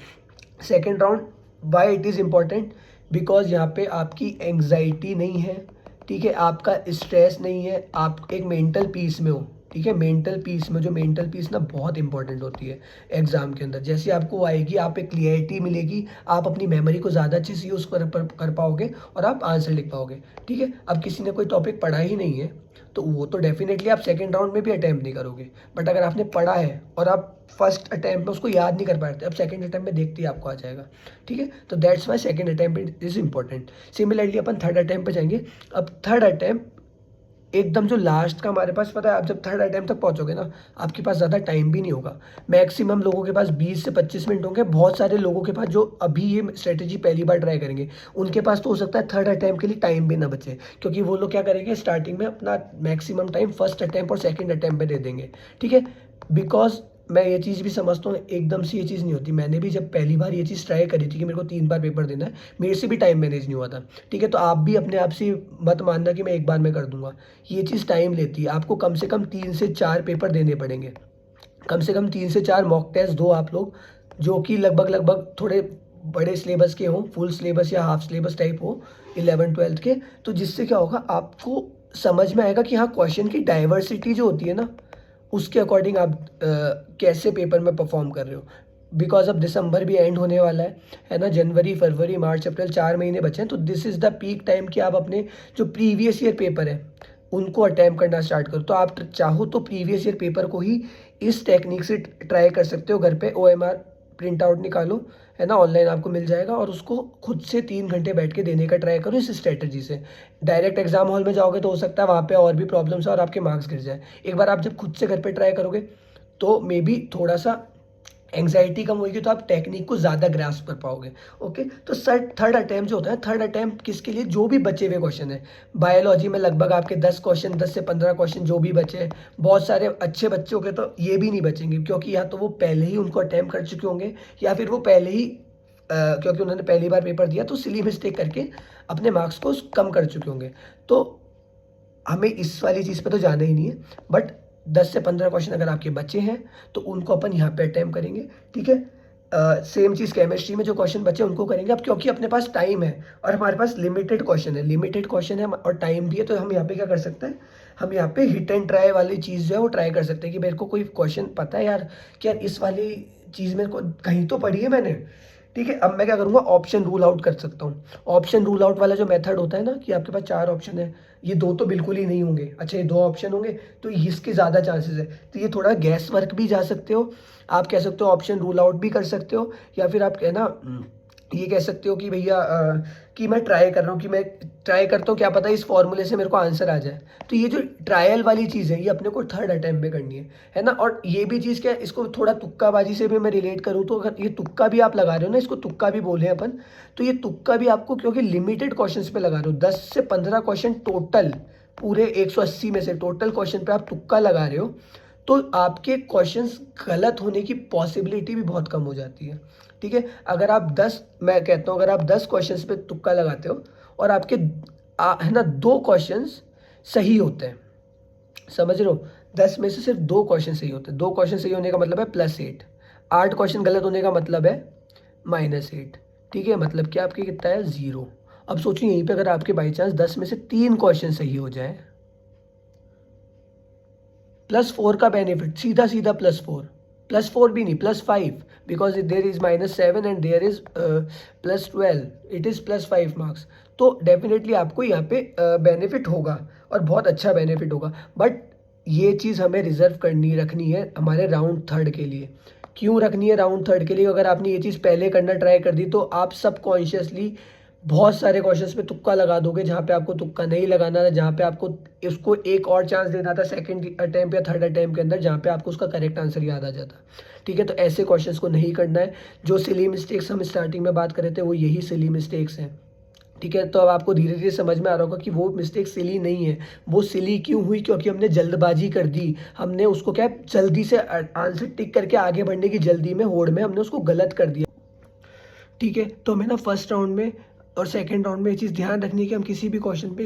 A: Second round why it is important, because यहाँ पे आपकी एंग्जाइटी नहीं है, ठीक है, आपका स्ट्रेस नहीं है, आप एक मेंटल पीस में हो। ठीक है, मेंटल पीस में, जो मेंटल पीस ना बहुत इंपॉर्टेंट होती है एग्जाम के अंदर। जैसे आपको आएगी, आप एक क्लियरिटी मिलेगी, आप अपनी मेमोरी को ज़्यादा अच्छे से यूज़ कर पाओगे और आप आंसर लिख पाओगे। ठीक है, अब किसी ने कोई टॉपिक पढ़ा ही नहीं है तो वो तो डेफिनेटली आप सेकेंड राउंड में भी अटैम्प्ट नहीं करोगे। बट अगर आपने पढ़ा है और आप फर्स्ट अटैम्प्ट में उसको याद नहीं कर पाए थे, अब सेकंड अटैम्प्ट में देखते ही आपको आ जाएगा। ठीक है, तो that's why second attempt is important. Similarly upon third attempt पे जाएंगे। अब थर्ड अटैम्प्ट एकदम जो लास्ट का हमारे पास पता है, आप जब थर्ड अटेम्प्ट तक पहुंचोगे ना, आपके पास ज़्यादा टाइम भी नहीं होगा। मैक्सिमम लोगों के पास 20 से 25 मिनट होंगे। बहुत सारे लोगों के पास जो अभी ये स्ट्रेटेजी पहली बार ट्राई करेंगे, उनके पास तो हो सकता है थर्ड अटेम्प्ट के लिए टाइम भी ना बचे, क्योंकि वो लोग क्या करेंगे, स्टार्टिंग में अपना मैक्सिमम टाइम फर्स्ट अटेम्प्ट और सेकेंड अटेम्प्ट में दे देंगे। ठीक है, बिकॉज मैं ये चीज़ भी समझता हूँ, एकदम से ये चीज़ नहीं होती। मैंने भी जब पहली बार ये चीज़ ट्राई करी थी कि मेरे को 3 बार पेपर देना है, मेरे से भी टाइम मैनेज नहीं हुआ था। ठीक है, तो आप भी अपने आप से मत मानना कि मैं एक बार में कर दूंगा। ये चीज़ टाइम लेती है, आपको कम से कम 3 से 4 पेपर देने पड़ेंगे। कम से कम 3 से 4 मॉक टेस्ट दो आप लोग, जो कि लगभग लगभग थोड़े बड़े सिलेबस के हों, फुल सिलेबस या हाफ सिलेबस टाइप हो 11th-12th के। तो जिससे क्या होगा, आपको समझ में आएगा कि हाँ, क्वेश्चन की डाइवर्सिटी जो होती है ना, उसके अकॉर्डिंग आप कैसे पेपर में परफॉर्म कर रहे हो। बिकॉज अब दिसंबर भी एंड होने वाला है ना, जनवरी फरवरी मार्च अप्रैल 4 महीने बचे हैं। तो this is the peak time कि आप अपने जो प्रीवियस ईयर पेपर है उनको अटैम्प्ट करना स्टार्ट करो। तो आप चाहो तो प्रीवियस ईयर पेपर को ही इस टेक्निक से ट्राई कर सकते हो। घर पे OMR प्रिंट आउट निकालो, है ना, ऑनलाइन आपको मिल जाएगा, और उसको खुद से 3 घंटे बैठ के देने का ट्राई करो इस स्ट्रेटजी से। डायरेक्ट एग्जाम हॉल में जाओगे तो हो सकता है वहाँ पे और भी प्रॉब्लम्स है और आपके मार्क्स गिर जाए। एक बार आप जब खुद से घर पे ट्राई करोगे तो मे बी थोड़ा सा एंग्जाइटी कम होगी, तो आप टेक्निक को ज़्यादा ग्रास्प कर पाओगे। ओके, तो सर थर्ड अटैम्प्ट जो होता है, थर्ड अटैम्प्ट किसके लिए, जो भी बचे हुए क्वेश्चन है। बायोलॉजी में लगभग आपके 10 क्वेश्चन, 10 से 15 क्वेश्चन जो भी बचे हैं, बहुत सारे अच्छे बच्चों के तो ये भी नहीं बचेंगे, क्योंकि या तो वो पहले ही उनको अटैम्प्ट कर चुके होंगे, या फिर वो पहले ही क्योंकि उन्होंने पहली बार पेपर दिया तो सिली मिस्टेक करके अपने मार्क्स को कम कर चुके होंगे। तो हमें इस वाली चीज़ पे तो जाना ही नहीं है, बट 10 से 15 क्वेश्चन अगर आपके बचे हैं तो उनको अपन यहाँ पे अटैम्प्ट करेंगे। ठीक है, सेम चीज़ केमिस्ट्री में जो क्वेश्चन बचे उनको करेंगे। अब क्योंकि अपने पास टाइम है और हमारे पास लिमिटेड क्वेश्चन है और टाइम भी है, तो हम यहाँ पे क्या कर सकते हैं, हम यहाँ पे हिट एंड ट्राई वाली चीज़ जो है वो ट्राई कर सकते हैं कि मेरे को कोई क्वेश्चन पता है यार कि यार इस वाली चीज़ मेरे को कहीं तो पढ़ी है मैंने। ठीक है, अब मैं क्या करूँगा, ऑप्शन रूल आउट कर सकता हूँ। ऑप्शन रूल आउट वाला जो मेथड होता है ना, कि आपके पास 4 ऑप्शन है, ये 2 तो बिल्कुल ही नहीं होंगे, अच्छा ये 2 ऑप्शन होंगे, तो इसके ज़्यादा चांसेस है। तो ये थोड़ा गैस वर्क भी जा सकते हो, आप कह सकते हो ऑप्शन रूल आउट भी कर सकते हो, या फिर आप कहना ये कह सकते हो कि भैया कि मैं ट्राई कर रहा हूँ, कि मैं ट्राई करता हूँ, क्या पता इस फॉर्मूले से मेरे को आंसर आ जाए। तो ये जो ट्रायल वाली चीज़ है, ये अपने को थर्ड अटेम्प्ट में करनी है ना। और ये भी चीज़ क्या है, इसको थोड़ा तुक्काबाजी से भी मैं रिलेट करूँ तो, अगर ये तुक्का भी आप लगा रहे हो ना, इसको तुक्का भी बोले अपन, तो ये तुक्का भी आपको, क्योंकि लिमिटेड क्वेश्चंस पे लगा रहे हो, 10 से 15 क्वेश्चन टोटल, पूरे 180 में से टोटल क्वेश्चन पे आप तुक्का लगा रहे हो, तो आपके क्वेश्चंस गलत होने की पॉसिबिलिटी भी बहुत कम हो जाती है। ठीक है, अगर आप 10, मैं कहता हूँ अगर आप 10 क्वेश्चंस पे तुक्का लगाते हो और आपके है ना 2 क्वेश्चंस सही होते हैं, समझ रहे हो, 10 में से सिर्फ 2 क्वेश्चन सही होते हैं। 2 क्वेश्चन सही होने का मतलब है +8, 8 क्वेश्चन गलत होने का मतलब है -8। ठीक है, मतलब कि आपके कितना है, 0। अब सोचिए यहीं पे अगर आपके बाई चांस 10 में से 3 क्वेश्चन सही हो जाए, +4 का बेनिफिट, सीधा सीधा +4, +4 भी नहीं, +5, because there is -7 and there is +12, it is +5 marks. तो डेफिनेटली आपको यहाँ पे बेनिफिट होगा और बहुत अच्छा बेनिफिट होगा। बट ये चीज़ हमें रिजर्व करनी रखनी है हमारे राउंड थर्ड के लिए। क्यों रखनी है राउंड थर्ड के लिए, अगर आपने ये चीज़ पहले करना ट्राई कर दी तो आप सबकॉन्शियसली बहुत सारे क्वेश्चंस पे तुक्का लगा दोगे, जहाँ पे आपको तुक्का नहीं लगाना था, जहाँ पे आपको इसको एक और चांस देना था सेकंड अटेम्प्ट या थर्ड अटेम्प्ट के अंदर, जहाँ पे आपको उसका करेक्ट आंसर याद आ जाता। ठीक है, तो ऐसे क्वेश्चंस को नहीं करना है। जो सिली मिस्टेक्स हम स्टार्टिंग में बात कर रहे थे वो यही सिली मिस्टेक्स हैं। ठीक है, तो अब आपको धीरे धीरे समझ में आ रहा होगा कि वो मिस्टेक सिली नहीं है। वो सिली क्यों हुई, क्योंकि हमने जल्दबाजी कर दी, हमने उसको क्या जल्दी से आंसर टिक करके आगे बढ़ने की जल्दी में, होड़ में हमने उसको गलत कर दिया। ठीक है, तो हमें ना फर्स्ट राउंड में और सेकंड राउंड में ये चीज़ ध्यान रखनी है कि हम किसी भी क्वेश्चन पे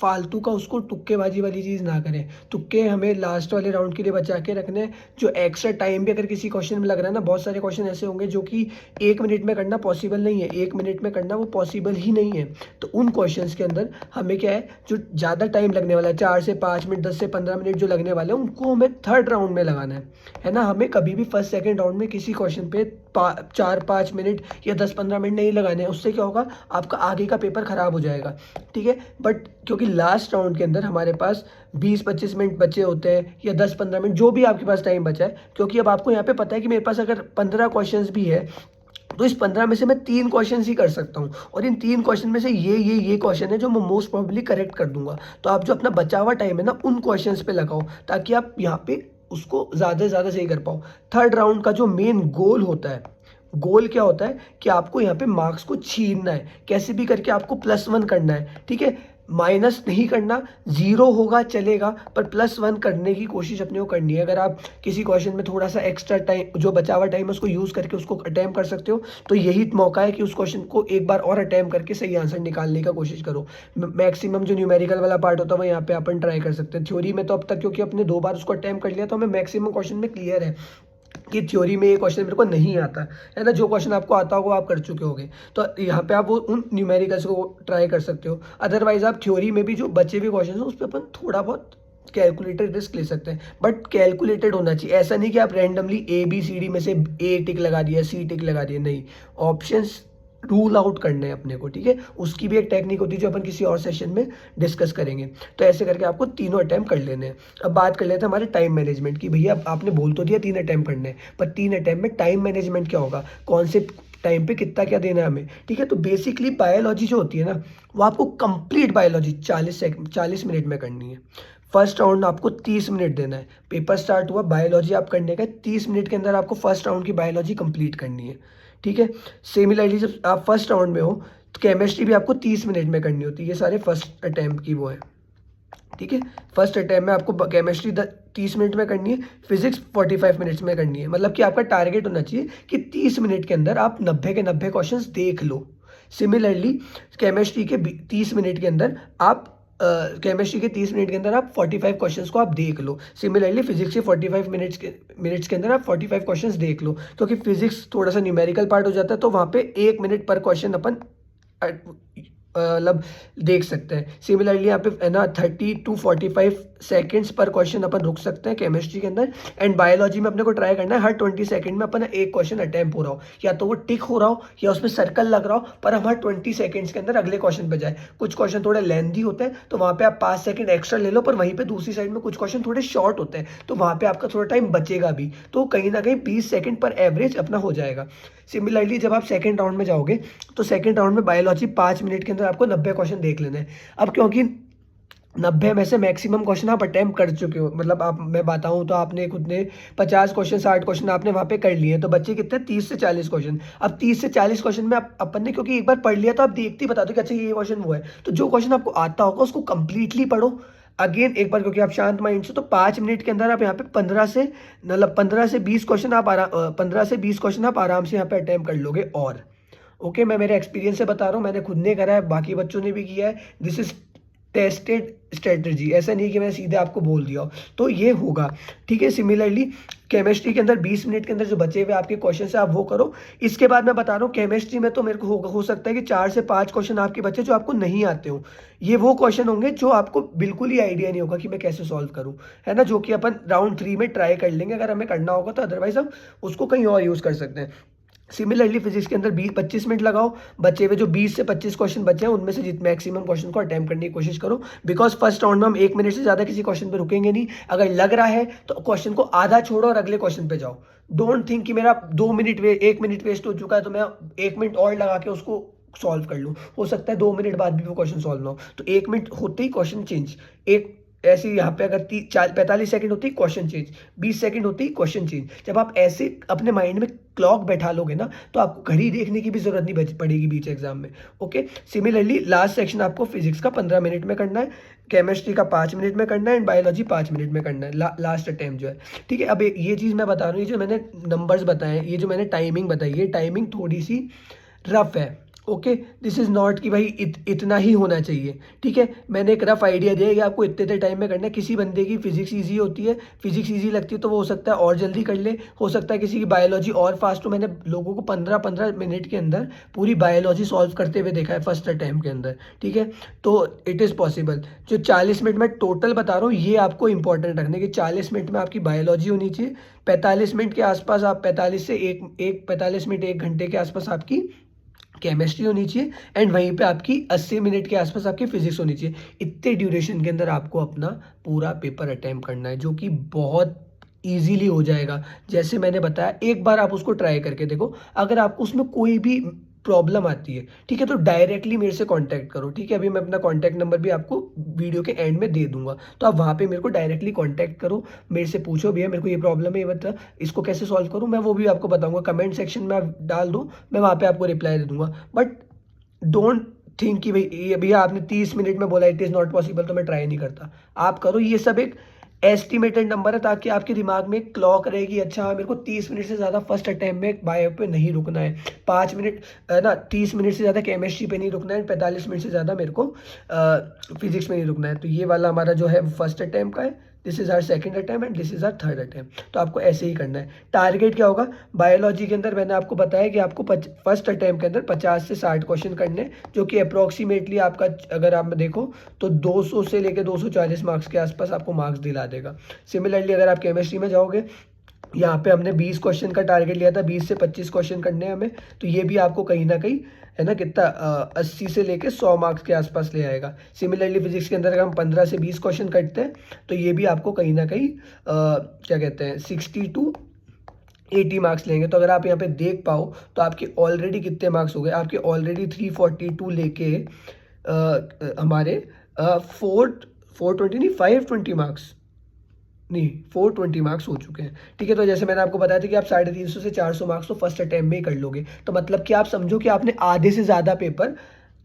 A: फालतू का उसको तुक्केबाजी वाली चीज़ ना करें। तुक्के हमें लास्ट वाले राउंड के लिए बचा के रखने हैं। जो एक्स्ट्रा टाइम भी अगर किसी क्वेश्चन में लग रहा है ना, बहुत सारे क्वेश्चन ऐसे होंगे जो कि 1 मिनट में करना पॉसिबल नहीं है, 1 मिनट में करना वो पॉसिबल ही नहीं है। तो उन क्वेश्चंस के अंदर हमें क्या है, जो ज़्यादा टाइम लगने वाला है, 4 से 5 मिनट, 10 से 15 मिनट जो लगने वाले हैं, उनको हमें थर्ड राउंड में लगाना है ना। हमें कभी भी फर्स्ट सेकेंड राउंड में किसी क्वेश्चन पे 4-5 मिनट या 10-15 मिनट नहीं लगाने हैं। उससे क्या होगा, आपका आगे का पेपर खराब हो जाएगा। ठीक है, बट क्योंकि लास्ट राउंड के अंदर हमारे पास 20-25 मिनट बचे होते हैं या 10-15 मिनट, जो भी आपके पास टाइम बचा है, क्योंकि अब आपको यहाँ पे पता है कि मेरे पास अगर 15 क्वेश्चंस भी है तो इस 15 में से मैं 3 क्वेश्चन ही कर सकता हूँ और इन 3 क्वेश्चन में से ये क्वेश्चन है जो मैं मोस्ट प्रोबेबली करेक्ट कर दूंगा। तो आप जो अपना बचा हुआ टाइम है ना उन क्वेश्चंस पे लगाओ ताकि आप यहाँ पे उसको ज़्यादा से ज़्यादा सही कर पाओ। थर्ड राउंड का जो मेन गोल होता है, गोल क्या होता है कि आपको यहाँ पे मार्क्स को छीनना है, कैसे भी करके आपको +1 करना है, ठीक है। माइनस नहीं करना, 0 होगा चलेगा पर +1 करने की कोशिश अपने को करनी है। अगर आप किसी क्वेश्चन में थोड़ा सा एक्स्ट्रा टाइम, जो बचा हुआ टाइम है उसको यूज़ करके उसको अटैम्प्ट कर सकते हो, तो यही मौका है कि उस क्वेश्चन को एक बार और अटैम्प्ट करके सही आंसर निकालने का कोशिश करो। मैक्सिमम जो न्यूमेरिकल वाला पार्ट होता है वो यहाँ पे अपन ट्राई कर सकते हैं। थ्योरी में तो अब तक क्योंकि अपने 2 बार उसको अटैम्प्ट कर लिया तो हमें मैक्सिमम क्वेश्चन में क्लियर है कि थ्योरी में ये क्वेश्चन मेरे को नहीं आता है ना। जो क्वेश्चन आपको आता होगा आप कर चुके होगे, तो यहाँ पे आप वो उन न्यूमेरिकल्स को ट्राई कर सकते हो। अदरवाइज आप थ्योरी में भी जो बचे हुए क्वेश्चन हैं उस पर अपन थोड़ा बहुत कैलकुलेटेड रिस्क ले सकते हैं, बट कैलकुलेटेड होना चाहिए। ऐसा नहीं कि आप रैंडमली ABCD में से A टिक लगा दिया, C टिक लगा दिया, नहीं, ऑप्शंस रूल आउट करने हैं अपने को, ठीक है। उसकी भी एक टेक्निक होती है जो अपन किसी और सेशन में डिस्कस करेंगे। तो ऐसे करके आपको तीनों अटैम्प्ट कर लेने हैं। अब बात कर लेते हैं हमारे टाइम मैनेजमेंट की। भैया आपने बोल तो दिया 3 अटैम्प्ट करने हैं, पर 3 अटैम्प्ट में टाइम मैनेजमेंट क्या होगा, कौन से टाइम पे कितना क्या देना है हमें, ठीक है। तो बेसिकली बायोलॉजी जो होती है ना वो आपको कंप्लीट बायोलॉजी 40 मिनट में करनी है। फर्स्ट राउंड आपको 30 मिनट देना है। पेपर स्टार्ट हुआ, बायोलॉजी आप करने का 30 मिनट के अंदर आपको फर्स्ट राउंड की बायोलॉजी कंप्लीट करनी है, ठीक है। सिमिलरली जब आप फर्स्ट राउंड में हो तो केमिस्ट्री भी आपको 30 मिनट में करनी होती है। ये सारे फर्स्ट अटैम्प्ट की वो है, ठीक है। फर्स्ट अटैम्प्ट में आपको केमिस्ट्री 30 मिनट में करनी है, फिजिक्स 45 मिनट्स में करनी है। मतलब कि आपका टारगेट होना चाहिए कि 30 मिनट के अंदर आप 90 के 90 क्वेश्चंस देख लो। सिमिलरली केमिस्ट्री के 30 मिनट के अंदर आप केमिस्ट्री के 30 मिनट के अंदर आप 45 क्वेश्चंस को आप देख लो। सिमिलरली फिजिक्स के 45 मिनट्स के अंदर आप 45 क्वेश्चंस देख लो, क्योंकि फिजिक्स थोड़ा सा न्यूमेरिकल पार्ट हो जाता है तो वहाँ पे 1 मिनट पर क्वेश्चन अपन मतलब देख सकते हैं। सिमिलरली यहाँ पे है ना 30 to 45 सेकेंड्स पर क्वेश्चन अपन रुक सकते हैं केमिस्ट्री के अंदर। एंड बायोलॉजी में अपने को ट्राई करना है हर 20 सेकंड में अपन एक क्वेश्चन अटैम्प्ट हो रहा हो, या तो वो टिक हो रहा हो या उसमें सर्कल लग रहा हो, पर हम हर 20 सेकंड्स के अंदर अगले क्वेश्चन पे जाए। कुछ क्वेश्चन थोड़े लेंथी होते हैं तो वहाँ पे आप 5 सेकंड एक्स्ट्रा ले लो, पर वहीं पे दूसरी साइड में कुछ क्वेश्चन थोड़े शॉर्ट होते हैं तो वहाँ पे आपका थोड़ा टाइम बचेगा भी, तो कहीं ना कहीं 20 सेकंड पर एवरेज अपना हो जाएगा। सिमिलरली जब आप सेकंड राउंड में जाओगे तो सेकंड राउंड में बायोलॉजी 5 मिनट के अंदर आपको 90 क्वेश्चन देख लेने हैं। अब क्योंकि 90 में से मैक्सिमम क्वेश्चन आप अटेम्प्ट कर चुके हो, मतलब आप मैं बताऊं तो आपने खुद ने 50 क्वेश्चन 60 क्वेश्चन आपने वहाँ पे कर लिए, तो बच्चे कितने 30 से 40 क्वेश्चन। अब 30 से 40 क्वेश्चन में अपन ने क्योंकि एक बार पढ़ लिया तो आप देखते ही बता दो कि अच्छा ये क्वेश्चन वो है, तो जो क्वेश्चन आपको आता होगा उसको कंप्लीटली पढ़ो अगेन एक बार, क्योंकि आप शांत माइंड से। तो 5 मिनट के अंदर आप यहाँ पे 15 से 20 क्वेश्चन आप 15 से 20 क्वेश्चन आप आराम से यहाँ पे अटेम्प्ट कर लोगे। और ओके, मैं मेरे एक्सपीरियंस से बता रहा हूँ, मैंने खुद ने करा है, बाकी बच्चों ने भी किया है। दिस इज टेस्टेड स्ट्रेटजी, ऐसा नहीं कि मैंने सीधे आपको बोल दिया हो, तो ये होगा, ठीक है। सिमिलरली केमिस्ट्री के अंदर 20 मिनट के अंदर जो बचे हुए आपके क्वेश्चन है आप वो करो। इसके बाद मैं बता रहा हूँ केमिस्ट्री में तो मेरे को हो सकता है कि 4 से 5 क्वेश्चन आपके बचे जो आपको नहीं आते हो। ये वो क्वेश्चन होंगे जो आपको बिल्कुल ही आइडिया नहीं होगा कि मैं कैसे सॉल्व करूँ, है ना, जो कि अपन राउंड 3 में ट्राई कर लेंगे अगर हमें करना होगा तो। अदरवाइज हम उसको कहीं और यूज़ कर सकते हैं। सिमिलरली फिजिक्स के अंदर 20-25 मिनट लगाओ, बचे हुए जो 20 से 25 क्वेश्चन बचे हैं उनमें से जितने मैक्सिमम क्वेश्चन को अटेम्प्ट करने की कोशिश करो। बिकॉज फर्स्ट राउंड में हम 1 मिनट से ज़्यादा किसी क्वेश्चन पे रुकेंगे नहीं। अगर लग रहा है तो क्वेश्चन को आधा छोड़ो और अगले क्वेश्चन पे जाओ। डोंट थिंक कि मेरा 1 मिनट वेस्ट हो चुका है तो मैं 1 मिनट और लगा के उसको सॉल्व कर लूँ। हो सकता है 2 मिनट बाद भी वो क्वेश्चन सॉल्व ना हो, तो 1 मिनट होते ही क्वेश्चन चेंज। एक ऐसे यहाँ पे अगर 45 सेकंड होती है क्वेश्चन चेंज, 20 सेकंड होती है क्वेश्चन चेंज। जब आप ऐसे अपने माइंड में क्लॉक बैठा लोगे ना तो आपको घड़ी देखने की भी जरूरत नहीं पड़ेगी बीच एग्जाम में। ओके, सिमिलरली लास्ट सेक्शन आपको फिजिक्स का 15 मिनट में करना है, केमिस्ट्री का 5 मिनट में करना है, एंड बायोलॉजी 5 मिनट में करना है, लास्ट अटेम्प्ट जो है, ठीक है। अब ये चीज़ मैं बता रहा हूँ, ये जो मैंने नंबर्स बताए, ये जो मैंने टाइमिंग बताई, ये टाइमिंग थोड़ी सी रफ है। ओके, दिस इज़ नॉट कि भाई इतना ही होना चाहिए, ठीक है। मैंने एक रफ आइडिया दिया कि आपको इतने इतने टाइम में करना है। किसी बंदे की फिजिक्स इजी होती है, फिजिक्स इजी लगती है तो वो हो सकता है और जल्दी कर ले, हो सकता है किसी की बायोलॉजी और फास्ट हो। मैंने लोगों को 15-15 मिनट के अंदर पूरी बायोलॉजी सॉल्व करते हुए देखा है फर्स्ट अटैम्प्ट के अंदर, ठीक है। तो इट इज़ पॉसिबल। जो 40 मिनट में टोटल बता रहा हूँ ये आपको इंपॉर्टेंट रखने की, 40 मिनट में आपकी बायोलॉजी होनी चाहिए, 45 मिनट के आसपास आप 45 से 45 मिनट 1 घंटे के आसपास आपकी केमिस्ट्री होनी चाहिए, एंड वहीं पे आपकी 80 मिनट के आसपास आपकी फिजिक्स होनी चाहिए। इतने ड्यूरेशन के अंदर आपको अपना पूरा पेपर अटेम्प्ट करना है, जो कि बहुत ईज़िली हो जाएगा। जैसे मैंने बताया, एक बार आप उसको ट्राई करके देखो, अगर आपको उसमें कोई भी प्रॉब्लम आती है, ठीक है, तो डायरेक्टली मेरे से कॉन्टैक्ट करो, ठीक है? अभी मैं अपना कॉन्टैक्ट नंबर भी आपको वीडियो के एंड में दे दूँगा, तो आप वहाँ पे मेरे को डायरेक्टली कॉन्टैक्ट करो, मेरे से पूछो, भैया मेरे को ये प्रॉब्लम है, ये बता, इसको कैसे सॉल्व करूँ? मैं वो भी आपको बताऊँगा, कमेंट सेक्शन में आप डाल दो, मैं वहाँ पे आपको रिप्लाई दे दूँगा। बट डोंट थिंक कि भई ये भैया आपने 30 मिनट में बोला इट इज़ नॉट पॉसिबल तो मैं ट्राई नहीं करता। आप करो, ये सब एक एस्टिमेटेड नंबर है, ताकि आपके दिमाग में एक क्लॉक रहेगी, अच्छा हाँ, मेरे को 30 मिनट से ज़्यादा फर्स्ट अटेम्प्ट में बायो पे नहीं रुकना है। 5 मिनट ना 30 मिनट से ज़्यादा केमिस्ट्री पे नहीं रुकना है, 45 मिनट से ज़्यादा मेरे को फिजिक्स में नहीं रुकना है। तो ये वाला हमारा जो है फर्स्ट अटेम्प्ट का है, this is our second attempt and this is our third attempt. तो आपको ऐसे ही करना है। टारगेट क्या होगा? बायोलॉजी के अंदर मैंने आपको बताया कि आपको फर्स्ट अटेम्प्ट के अंदर 50 से 60 क्वेश्चन करने हैं, जो कि अप्रॉक्सीमेटली आपका, अगर आप देखो तो 200 से लेकर 240 मार्क्स के आसपास आपको मार्क्स दिला देगा। सिमिलरली अगर आप केमिस्ट्री में जाओगे, यहाँ पे हमने 20 क्वेश्चन का टारगेट लिया था, 20 से 25 क्वेश्चन करने हैं हमें, तो ये भी आपको कहीं ना कहीं, है ना, कितना 80 से लेके 100 मार्क्स के आसपास ले आएगा। सिमिलरली फिजिक्स के अंदर अगर हम 15 से 20 क्वेश्चन करते हैं, तो ये भी आपको कहीं ना कहीं क्या कहते हैं 60 टू 80 मार्क्स लेंगे। तो अगर आप यहाँ पे देख पाओ तो आपके ऑलरेडी कितने मार्क्स हो गए, आपके ऑलरेडी 342 लेके हमारे 420 नहीं 520 मार्क्स नहीं 420 मार्क्स हो चुके हैं, ठीक है? तो जैसे मैंने आपको बताया था कि आप 350 से 400 मार्क्स तो फर्स्ट अटेम्प्ट में ही कर लोगे। तो मतलब कि आप समझो कि आपने आधे से ज़्यादा पेपर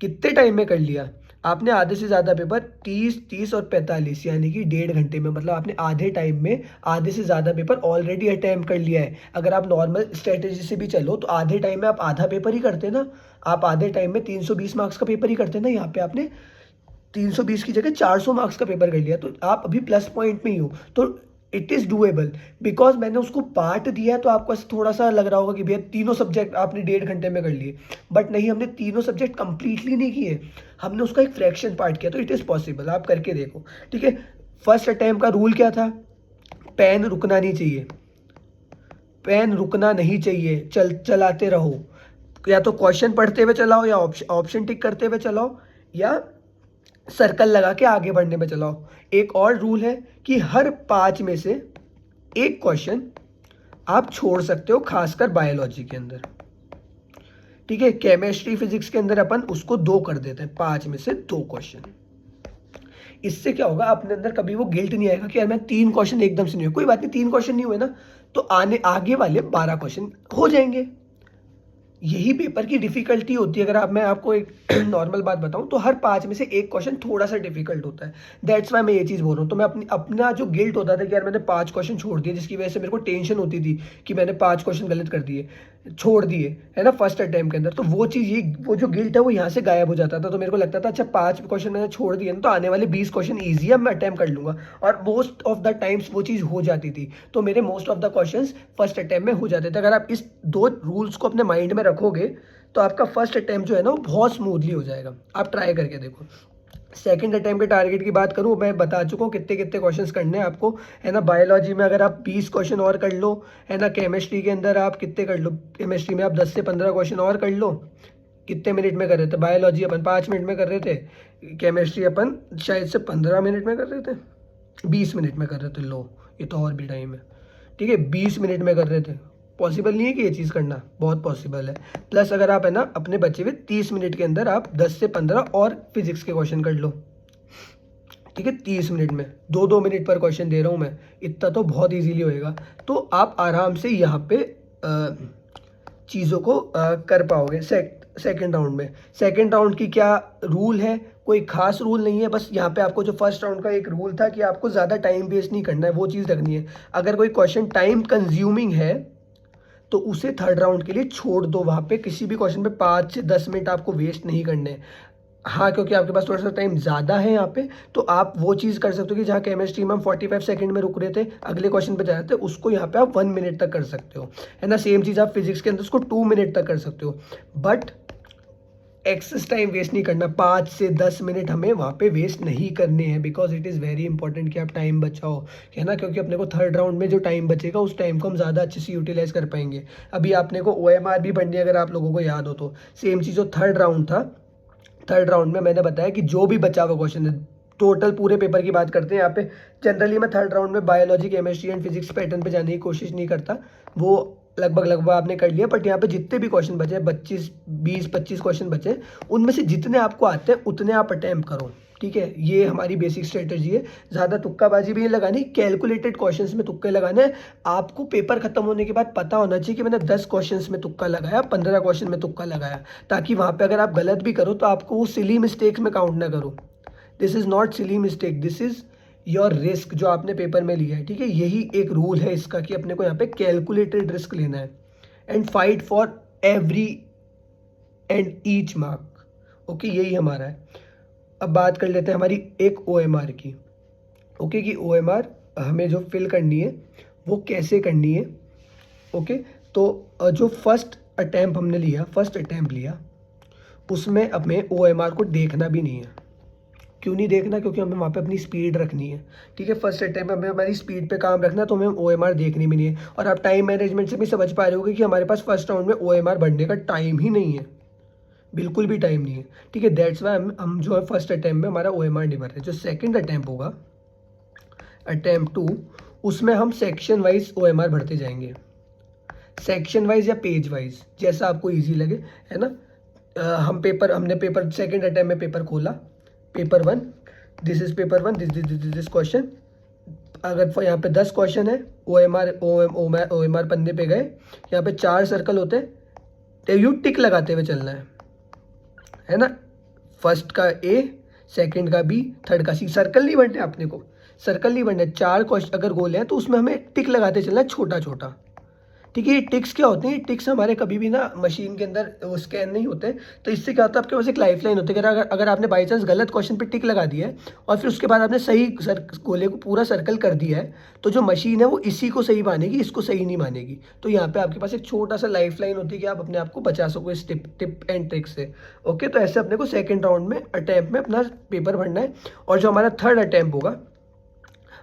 A: कितने टाइम में कर लिया? आपने आधे से ज़्यादा पेपर 30 और 45 यानी कि 1.5 घंटे में, मतलब आपने आधे टाइम में आधे से ज़्यादा पेपर ऑलरेडी अटेम्प्ट कर लिया है। अगर आप नॉर्मल स्ट्रेटेजी से भी चलो तो आधे टाइम में आप आधा पेपर ही करते ना, आप आधे टाइम में 320 मार्क्स का पेपर ही करते ना, यहाँ पे आपने 320 की जगह 400 मार्क्स का पेपर कर लिया, तो आप अभी प्लस पॉइंट में ही हो। तो इट इज़ डूएबल, बिकॉज मैंने उसको पार्ट दिया है, तो आपको ऐसा थोड़ा सा लग रहा होगा कि भैया तीनों सब्जेक्ट आपने 1.5 घंटे में कर लिए, बट नहीं, हमने तीनों सब्जेक्ट कंप्लीटली नहीं किए, हमने उसका एक फ्रैक्शन पार्ट किया। तो इट इज़ पॉसिबल, आप करके देखो, ठीक है? फर्स्ट अटैम्प्ट का रूल क्या था? पेन रुकना नहीं चाहिए, पेन रुकना नहीं चाहिए, चलाते रहो, या तो क्वेश्चन पढ़ते हुए चलाओ, या ऑप्शन टिक करते हुए चलाओ, या सर्कल लगा के आगे बढ़ने में चलाओ। एक और रूल है कि हर 5 में से एक क्वेश्चन आप छोड़ सकते हो, खासकर बायोलॉजी के अंदर, ठीक है? केमिस्ट्री फिजिक्स के अंदर अपन उसको 2 कर देते हैं, 5 में से 2 क्वेश्चन। इससे क्या होगा, अपने अंदर कभी वो गिल्ट नहीं आएगा कि यार मैं 3 क्वेश्चन एकदम से नहीं हुए। कोई बात नहीं, 3 क्वेश्चन नहीं हुए ना, तो आगे वाले 12 क्वेश्चन हो जाएंगे। यही पेपर की डिफिकल्टी होती है। अगर आप, मैं आपको एक नॉर्मल बात बताऊं तो हर 5 में से एक क्वेश्चन थोड़ा सा डिफिकल्ट होता है, दैट्स वाई मैं ये चीज़ बोल रहा हूँ। तो मैं अपना जो गिल्ट होता था कि यार मैंने 5 क्वेश्चन छोड़ दिए, जिसकी वजह से मेरे को टेंशन होती थी कि मैंने 5 क्वेश्चन गलत कर दिए, छोड़ दिए, है ना, फर्स्ट अटेम्प्ट के अंदर, तो वो चीज़, ये वो जो गिल्ट है वो यहाँ से गायब हो जाता था। तो मेरे को लगता था अच्छा 5 क्वेश्चन मैंने छोड़ दिए ना, तो आने वाले 20 क्वेश्चन ईजी है, मैं अटेम्प्ट कर लूंगा, और मोस्ट ऑफ द टाइम्स वो चीज़ हो जाती थी। तो मेरे most of the question first attempt में हो जाते थे। अगर आप इस 2 रूल्स को अपने माइंड में रखोगे तो आपका फर्स्ट अटेम्प्ट जो है ना वो बहुत स्मूथली हो जाएगा। आप ट्राई करके देखो। सेकंड अटेम्प्ट के टारगेट की बात करूँ, मैं बता चुका हूँ कितने कितने क्वेश्चंस करने हैं आपको, है ना? बायोलॉजी में अगर आप 20 क्वेश्चन और कर लो, है ना? केमिस्ट्री के अंदर आप कितने कर लो, केमिस्ट्री में आप 10 से 15 क्वेश्चन और कर लो। कितने मिनट में कर रहे थे? बायोलॉजी अपन 5 मिनट में कर रहे थे, केमिस्ट्री अपन शायद से 15 मिनट में कर रहे थे, 20 मिनट में कर रहे थे। लो, ये तो और भी टाइम है, ठीक है? 20 मिनट में कर रहे थे। पॉसिबल नहीं है कि ये चीज़ करना, बहुत पॉसिबल है। प्लस अगर आप, है ना, अपने बचे हुए 30 मिनट के अंदर आप 10 से 15 और फिजिक्स के क्वेश्चन कर लो, ठीक है? 30 मिनट में 2-2 मिनट पर क्वेश्चन दे रहा हूँ मैं, इतना तो बहुत इजीली होएगा। तो आप आराम से यहाँ पे चीज़ों को कर पाओगे। सेकेंड राउंड में, सेकेंड राउंड की क्या रूल है? कोई खास रूल नहीं है, बस यहाँ पे आपको जो फर्स्ट राउंड का एक रूल था कि आपको ज़्यादा टाइम वेस्ट नहीं करना है, वो चीज़ रखनी है। अगर कोई क्वेश्चन टाइम कंज्यूमिंग है तो उसे थर्ड राउंड के लिए छोड़ दो। वहाँ पे किसी भी क्वेश्चन पे 5 से 10 मिनट आपको वेस्ट नहीं करने। हाँ, क्योंकि आपके पास थोड़ा सा टाइम ज़्यादा है यहाँ पे, तो आप वो चीज़ कर सकते हो कि जहाँ केमिस्ट्री में हम 45 सेकंड में रुक रहे थे, अगले क्वेश्चन पे जा रहे थे, उसको यहाँ पे आप 1 मिनट तक कर सकते हो, है ना? सेम चीज़ आप फिजिक्स के अंदर उसको 2 मिनट तक कर सकते हो, बट एक्सेस टाइम वेस्ट नहीं करना। 5 से 10 मिनट हमें वहाँ पे वेस्ट नहीं करने हैं, because it is very important कि आप टाइम बचाओ, है ना? क्योंकि अपने को थर्ड राउंड में जो टाइम बचेगा उस टाइम को हम ज़्यादा अच्छे से यूटिलाइज कर पाएंगे। अभी आपने को OMR भी पढ़नी है, अगर आप लोगों को याद हो तो। सेम चीज़ जो थर्ड राउंड था, थर्ड राउंड में मैंने बताया कि जो भी बचा हुआ क्वेश्चन है टोटल पूरे पेपर की बात करते हैं यहाँ पे। जनरली मैं थर्ड राउंड में biology, chemistry and physics pattern पे जाने की कोशिश नहीं करता, वो लगभग आपने कर लिया। बट यहाँ पे जितने भी क्वेश्चन बचे, 20-25 क्वेश्चन बचे, उनमें से जितने आपको आते हैं उतने आप अटैम्प्ट करो, ठीक है। ये हमारी बेसिक स्ट्रेटजी है। ज़्यादा तुक्काबाजी भी नहीं लगानी, कैलकुलेटेड क्वेश्चंस में तुक्के लगाने हैं। आपको पेपर खत्म होने के बाद पता होना चाहिए कि मैंने 10 क्वेश्चंस में तुक्का लगाया, 15 क्वेश्चन में तुक्का लगाया, ताकि वहाँ पे अगर आप गलत भी करो तो आपको वो सिली मिस्टेक्स में काउंट ना करो। This is not silly mistake, this is your risk जो आपने पेपर में लिया है, ठीक है। यही एक रूल है इसका कि अपने को यहाँ पे कैलकुलेटेड रिस्क लेना है and fight for every and each mark, okay. यही हमारा है। अब बात कर लेते हैं हमारी एक OMR की, ओके, कि OMR हमें जो फिल करनी है वो कैसे करनी है, ओके। तो जो फर्स्ट अटैम्प्ट लिया उसमें हमें OMR को देखना भी नहीं है। क्यों नहीं देखना? क्योंकि हमें वहाँ पे अपनी स्पीड रखनी है, ठीक है। फर्स्ट अटैम्प्ट में हमें हमारी स्पीड पे काम रखना है, तो हमें OMR देखनी भी नहीं है। और आप टाइम मैनेजमेंट से भी समझ पा रहे होगे कि हमारे पास फर्स्ट राउंड में OMR भरने का टाइम ही नहीं है, बिल्कुल भी टाइम नहीं है, ठीक है। दैट्स वाई हम जो है फर्स्ट अटैम्प्ट में हमारा OMR नहीं भर रहे। जो सेकंड अटैम्प्ट होगा, अटैम्प्ट 2, उसमें हम सेक्शन वाइज OMR भरते जाएंगे, सेक्शन वाइज या पेज वाइज, जैसा आपको ईजी लगे, है ना। हमने पेपर सेकंड अटैम्प्ट में पेपर खोला, paper 1, this is paper 1, this question. अगर यहाँ पे 10 क्वेश्चन है, OMR पन्ने पे गए, यहाँ पे 4 सर्कल होते हैं, तो यू टिक लगाते हुए चलना है ना। फर्स्ट का A, सेकंड का B, थर्ड का C। सर्कल नहीं बनते अपने को, सर्कल नहीं बनते। 4 क्वेश्चन अगर गोले हैं तो उसमें हमें टिक लगाते चलना है, छोटा छोटा, ठीक है। ये टिक्स क्या होते हैं? ये टिक्स हमारे कभी भी ना मशीन के अंदर वो स्कैन नहीं होते। तो इससे क्या होता है, आपके पास एक लाइफ लाइन होती है। अगर आपने बाई चांस गलत क्वेश्चन पे टिक लगा दिया है और फिर उसके बाद आपने सही गोले को पूरा सर्कल कर दिया है, तो जो मशीन है वो इसी को सही मानेगी, इसको सही नहीं मानेगी। तो यहाँ पे आपके पास एक छोटा सा लाइफ लाइन होती है कि आप अपने आप को बचा सको इस टिप एंड ट्रिक से, ओके। तो ऐसे अपने को सेकेंड राउंड में अटैम्प्ट में अपना पेपर भरना है। और जो हमारा थर्ड अटैम्प्ट होगा,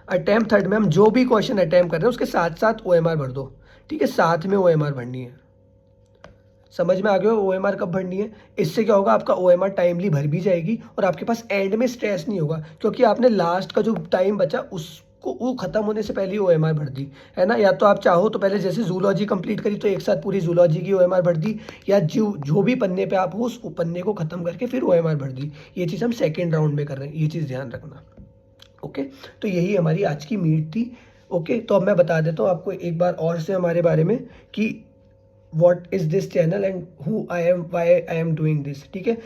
A: अटैम्प्ट थर्ड में हम जो भी क्वेश्चन अटैम्प्ट कर रहे हैं उसके साथ साथ OMR भर दो, ठीक है। साथ में OMR भरनी है। समझ में आ गया OMR कब भरनी है? इससे क्या होगा, आपका OMR टाइमली भर भी जाएगी और आपके पास एंड में स्ट्रेस नहीं होगा, क्योंकि आपने लास्ट का जो टाइम बचा उसको वो खत्म होने से पहले ही OMR भर दी, है ना। या तो आप चाहो तो पहले जैसे जूलॉजी कंप्लीट करी तो एक साथ पूरी जूलॉजी की OMR भर दी, या जो भी पन्ने पे आप हो उस पन्ने को खत्म करके फिर OMR भर दी। ये चीज़ हम सेकेंड राउंड में कर रहे हैं, ये चीज़ ध्यान रखना, ओके। तो यही हमारी आज की मीट थी, ओके। तो अब मैं बता देता हूँ आपको एक बार और से हमारे बारे में कि what is this channel and who I am, why I am doing this, ठीक है।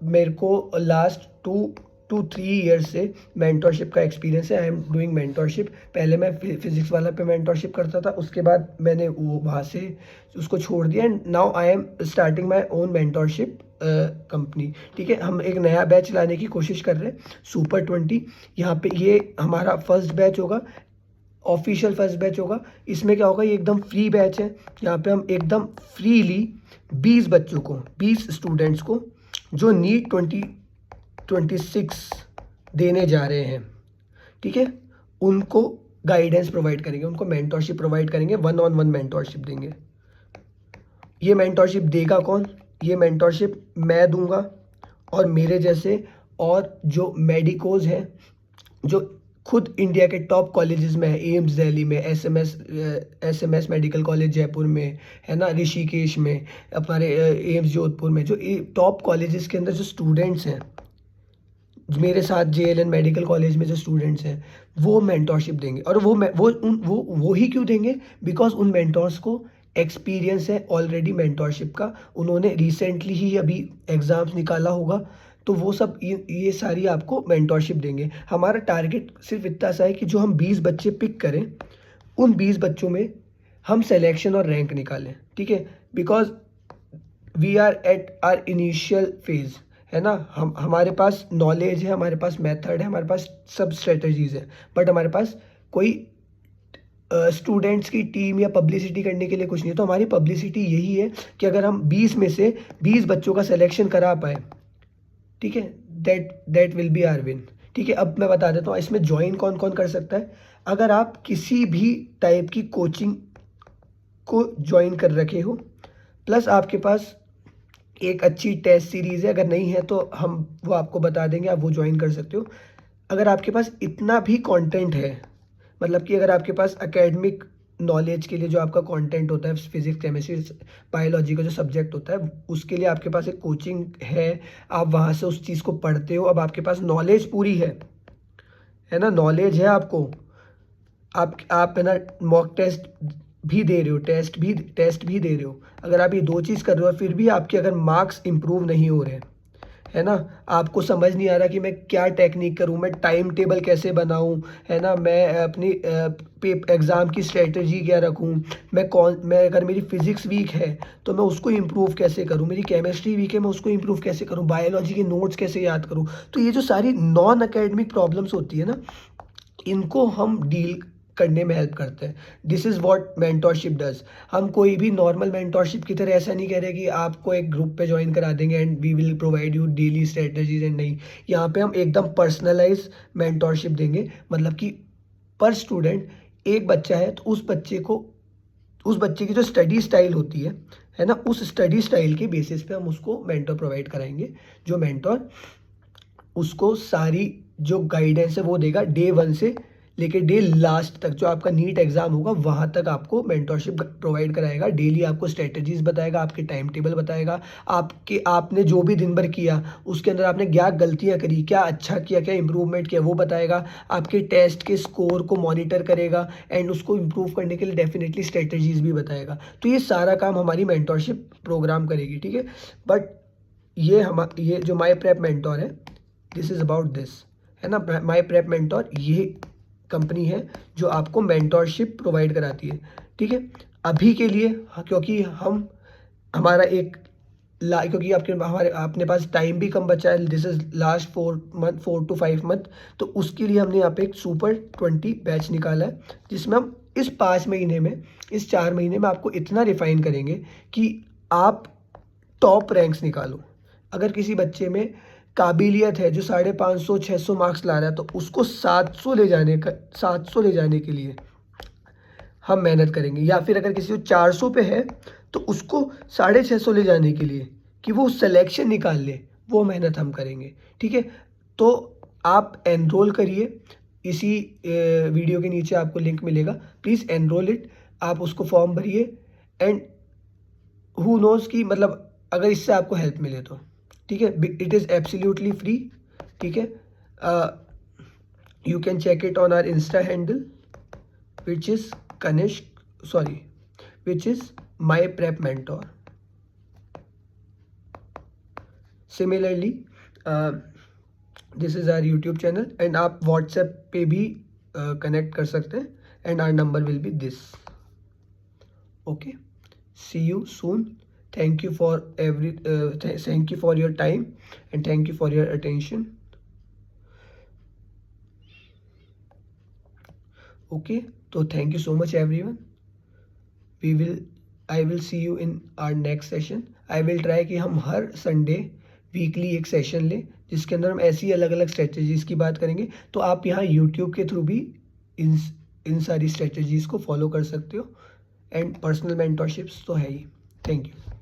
A: मेरे को लास्ट 2-3 ईयर्स से मेंटरशिप का एक्सपीरियंस है। I am doing mentorship. पहले मैं फिजिक्स वाला पे मेंटरशिप करता था, उसके बाद मैंने वो वहाँ से उसको छोड़ दिया and now I am starting my own mentorship company, ठीक है। हम एक नया बैच लाने की कोशिश कर रहे हैं, सुपर 20। यहाँ पे ये हमारा फर्स्ट बैच होगा, ऑफिशियल फर्स्ट बैच होगा। इसमें क्या होगा, ये एकदम फ्री बैच है। यहाँ पे हम एकदम फ्रीली 20 बच्चों को, 20 स्टूडेंट्स को जो नीट 2026 देने जा रहे हैं, ठीक है, उनको गाइडेंस प्रोवाइड करेंगे, उनको मेंटरशिप प्रोवाइड करेंगे, 1-on-1 मेंटरशिप देंगे। ये मेंटरशिप देगा कौन? ये मेंटरशिप मैं दूंगा और मेरे जैसे और जो मेडिकोज हैं, जो खुद इंडिया के टॉप कॉलेजेस में है, एम्स दिल्ली में, एसएमएस मेडिकल कॉलेज जयपुर में, है ना, ऋषिकेश में, हमारे एम्स जोधपुर में, जो टॉप कॉलेजेस के अंदर जो स्टूडेंट्स हैं, मेरे साथ जेएलएन मेडिकल कॉलेज में जो स्टूडेंट्स हैं, वो मेंटरशिप देंगे। और वो ही क्यों देंगे? बिकॉज उन मेंटर्स को एक्सपीरियंस है ऑलरेडी मेंटरशिप का, उन्होंने रिसेंटली ही अभी एग्ज़ाम्स निकाला होगा, तो वो सब ये सारी आपको मेंटरशिप देंगे। हमारा टारगेट सिर्फ इतना सा है कि जो हम 20 बच्चे पिक करें, उन 20 बच्चों में हम सिलेक्शन और रैंक निकालें, ठीक है। Because we are at our initial phase, है ना। हमारे पास नॉलेज है, हमारे पास मेथड है, हमारे पास सब स्ट्रेटजीज है, बट हमारे पास कोई स्टूडेंट्स की टीम या पब्लिसिटी करने के लिए कुछ नहीं है। तो हमारी पब्लिसिटी यही है कि अगर हम 20 में से 20 बच्चों का सिलेक्शन करा पाए, ठीक है, that will be our win, ठीक है। अब मैं बता देता हूँ इसमें ज्वाइन कौन कौन कर सकता है। अगर आप किसी भी टाइप की कोचिंग को ज्वाइन कर रखे हो, प्लस आपके पास एक अच्छी टेस्ट सीरीज़ है, अगर नहीं है तो हम वो आपको बता देंगे, आप वो ज्वाइन कर सकते हो। अगर आपके पास इतना भी कंटेंट है, मतलब कि अगर आपके पास एकेडमिक नॉलेज के लिए जो आपका कंटेंट होता है, फिजिक्स केमिस्ट्री बायोलॉजी का जो सब्जेक्ट होता है, उसके लिए आपके पास एक कोचिंग है, आप वहाँ से उस चीज़ को पढ़ते हो, अब आपके पास नॉलेज पूरी है ना, नॉलेज है आपको, आप है ना मॉक टेस्ट भी दे रहे हो, टेस्ट भी दे रहे हो, अगर आप ये 2 चीज़ कर रहे हो और फिर भी आपके अगर मार्क्स इंप्रूव नहीं हो रहे, है ना, आपको समझ नहीं आ रहा कि मैं क्या टेक्निक करूँ, मैं टाइम टेबल कैसे बनाऊँ, है ना, मैं अपनी एग्ज़ाम की स्ट्रेटजी क्या रखूँ, मैं अगर मेरी फिज़िक्स वीक है तो मैं उसको इम्प्रूव कैसे करूँ, मेरी केमिस्ट्री वीक है मैं उसको इम्प्रूव कैसे करूँ, बायोलॉजी के नोट्स कैसे याद करूँ। तो ये जो सारी नॉन एकेडमिक प्रॉब्लम्स होती है ना, इनको हम डील करने में हेल्प करते हैं। This is what mentorship does. हम कोई भी नॉर्मल मेंटोरशिप की तरह ऐसा नहीं कह रहे कि आपको एक ग्रुप पे ज्वाइन करा देंगे and we will provide you daily strategies and नहीं, यहाँ पे हम एकदम पर्सनलाइज मेंटोरशिप देंगे, मतलब कि पर स्टूडेंट एक बच्चा है तो उस बच्चे की जो स्टडी स्टाइल होती है ना, उस स्टडी स्टाइल के बेसिस पे हम उसको मेंटर प्रोवाइड कराएंगे, जो मेंटर उसको सारी जो गाइडेंस है वो देगा डे 1 से लेके डे लास्ट तक, जो आपका नीट एग्जाम होगा वहाँ तक आपको मेंटरशिप प्रोवाइड कराएगा। डेली आपको स्ट्रेटजीज बताएगा, आपके टाइम टेबल बताएगा, आपने जो भी दिन भर किया उसके अंदर आपने क्या गलतियाँ करी, क्या अच्छा किया, क्या इंप्रूवमेंट किया वो बताएगा, आपके टेस्ट के स्कोर को मॉनिटर करेगा एंड उसको इम्प्रूव करने के लिए डेफिनेटली स्ट्रेटजीज भी बताएगा। तो ये सारा काम हमारी मेंटरशिप प्रोग्राम करेगी, ठीक है। बट ये जो माई प्रेप मेंटोर है, दिस इज़ अबाउट दिस, है ना, माई प्रेप मेंटोर ये कंपनी है जो आपको मेंटोरशिप प्रोवाइड कराती है, ठीक है। अभी के लिए क्योंकि हमारा क्योंकि हमारे अपने पास टाइम भी कम बचा है, this is last 4 to 5 month, तो उसके लिए हमने यहाँ पे एक सुपर 20 बैच निकाला है, जिसमें हम इस 5 महीने में, इस 4 महीने में आपको इतना रिफाइन करेंगे कि आप टॉप रैंक्स निकालो। अगर किसी बच्चे में काबिलियत है जो 550-600 मार्क्स ला रहा है, तो उसको 700 ले जाने के लिए हम मेहनत करेंगे, या फिर अगर किसी को 400 पे है तो उसको 650 ले जाने के लिए कि वो सिलेक्शन निकाल ले, वो मेहनत हम करेंगे, ठीक है। तो आप एनरोल करिए, इसी वीडियो के नीचे आपको लिंक मिलेगा, प्लीज़ एनरोल इट, आप उसको फॉर्म भरिए एंड हु नोज़ कि मतलब अगर इससे आपको हेल्प मिले तो, ठीक है। इट इज़ एब्सोल्युटली फ्री, ठीक है। You can check it on our insta handle which is which is my prep mentor. Similarly, this is our YouTube channel and आप WhatsApp पे भी कनेक्ट कर सकते हैं and our number will be this. Okay, see you soon. Thank you for thank you for your time and thank you for your attention. Okay, so thank you so much everyone. I will see you in our next session. I will try कि हम हर संडे वीकली एक सेशन लें जिसके अंदर हम ऐसी अलग अलग स्ट्रेटजीज़ की बात करेंगे, तो आप यहाँ यूट्यूब के थ्रू भी इन सारी स्ट्रेटजीज़ को फॉलो कर सकते हो एंड पर्सनल मेंटरशिप्स तो है ही। Thank you.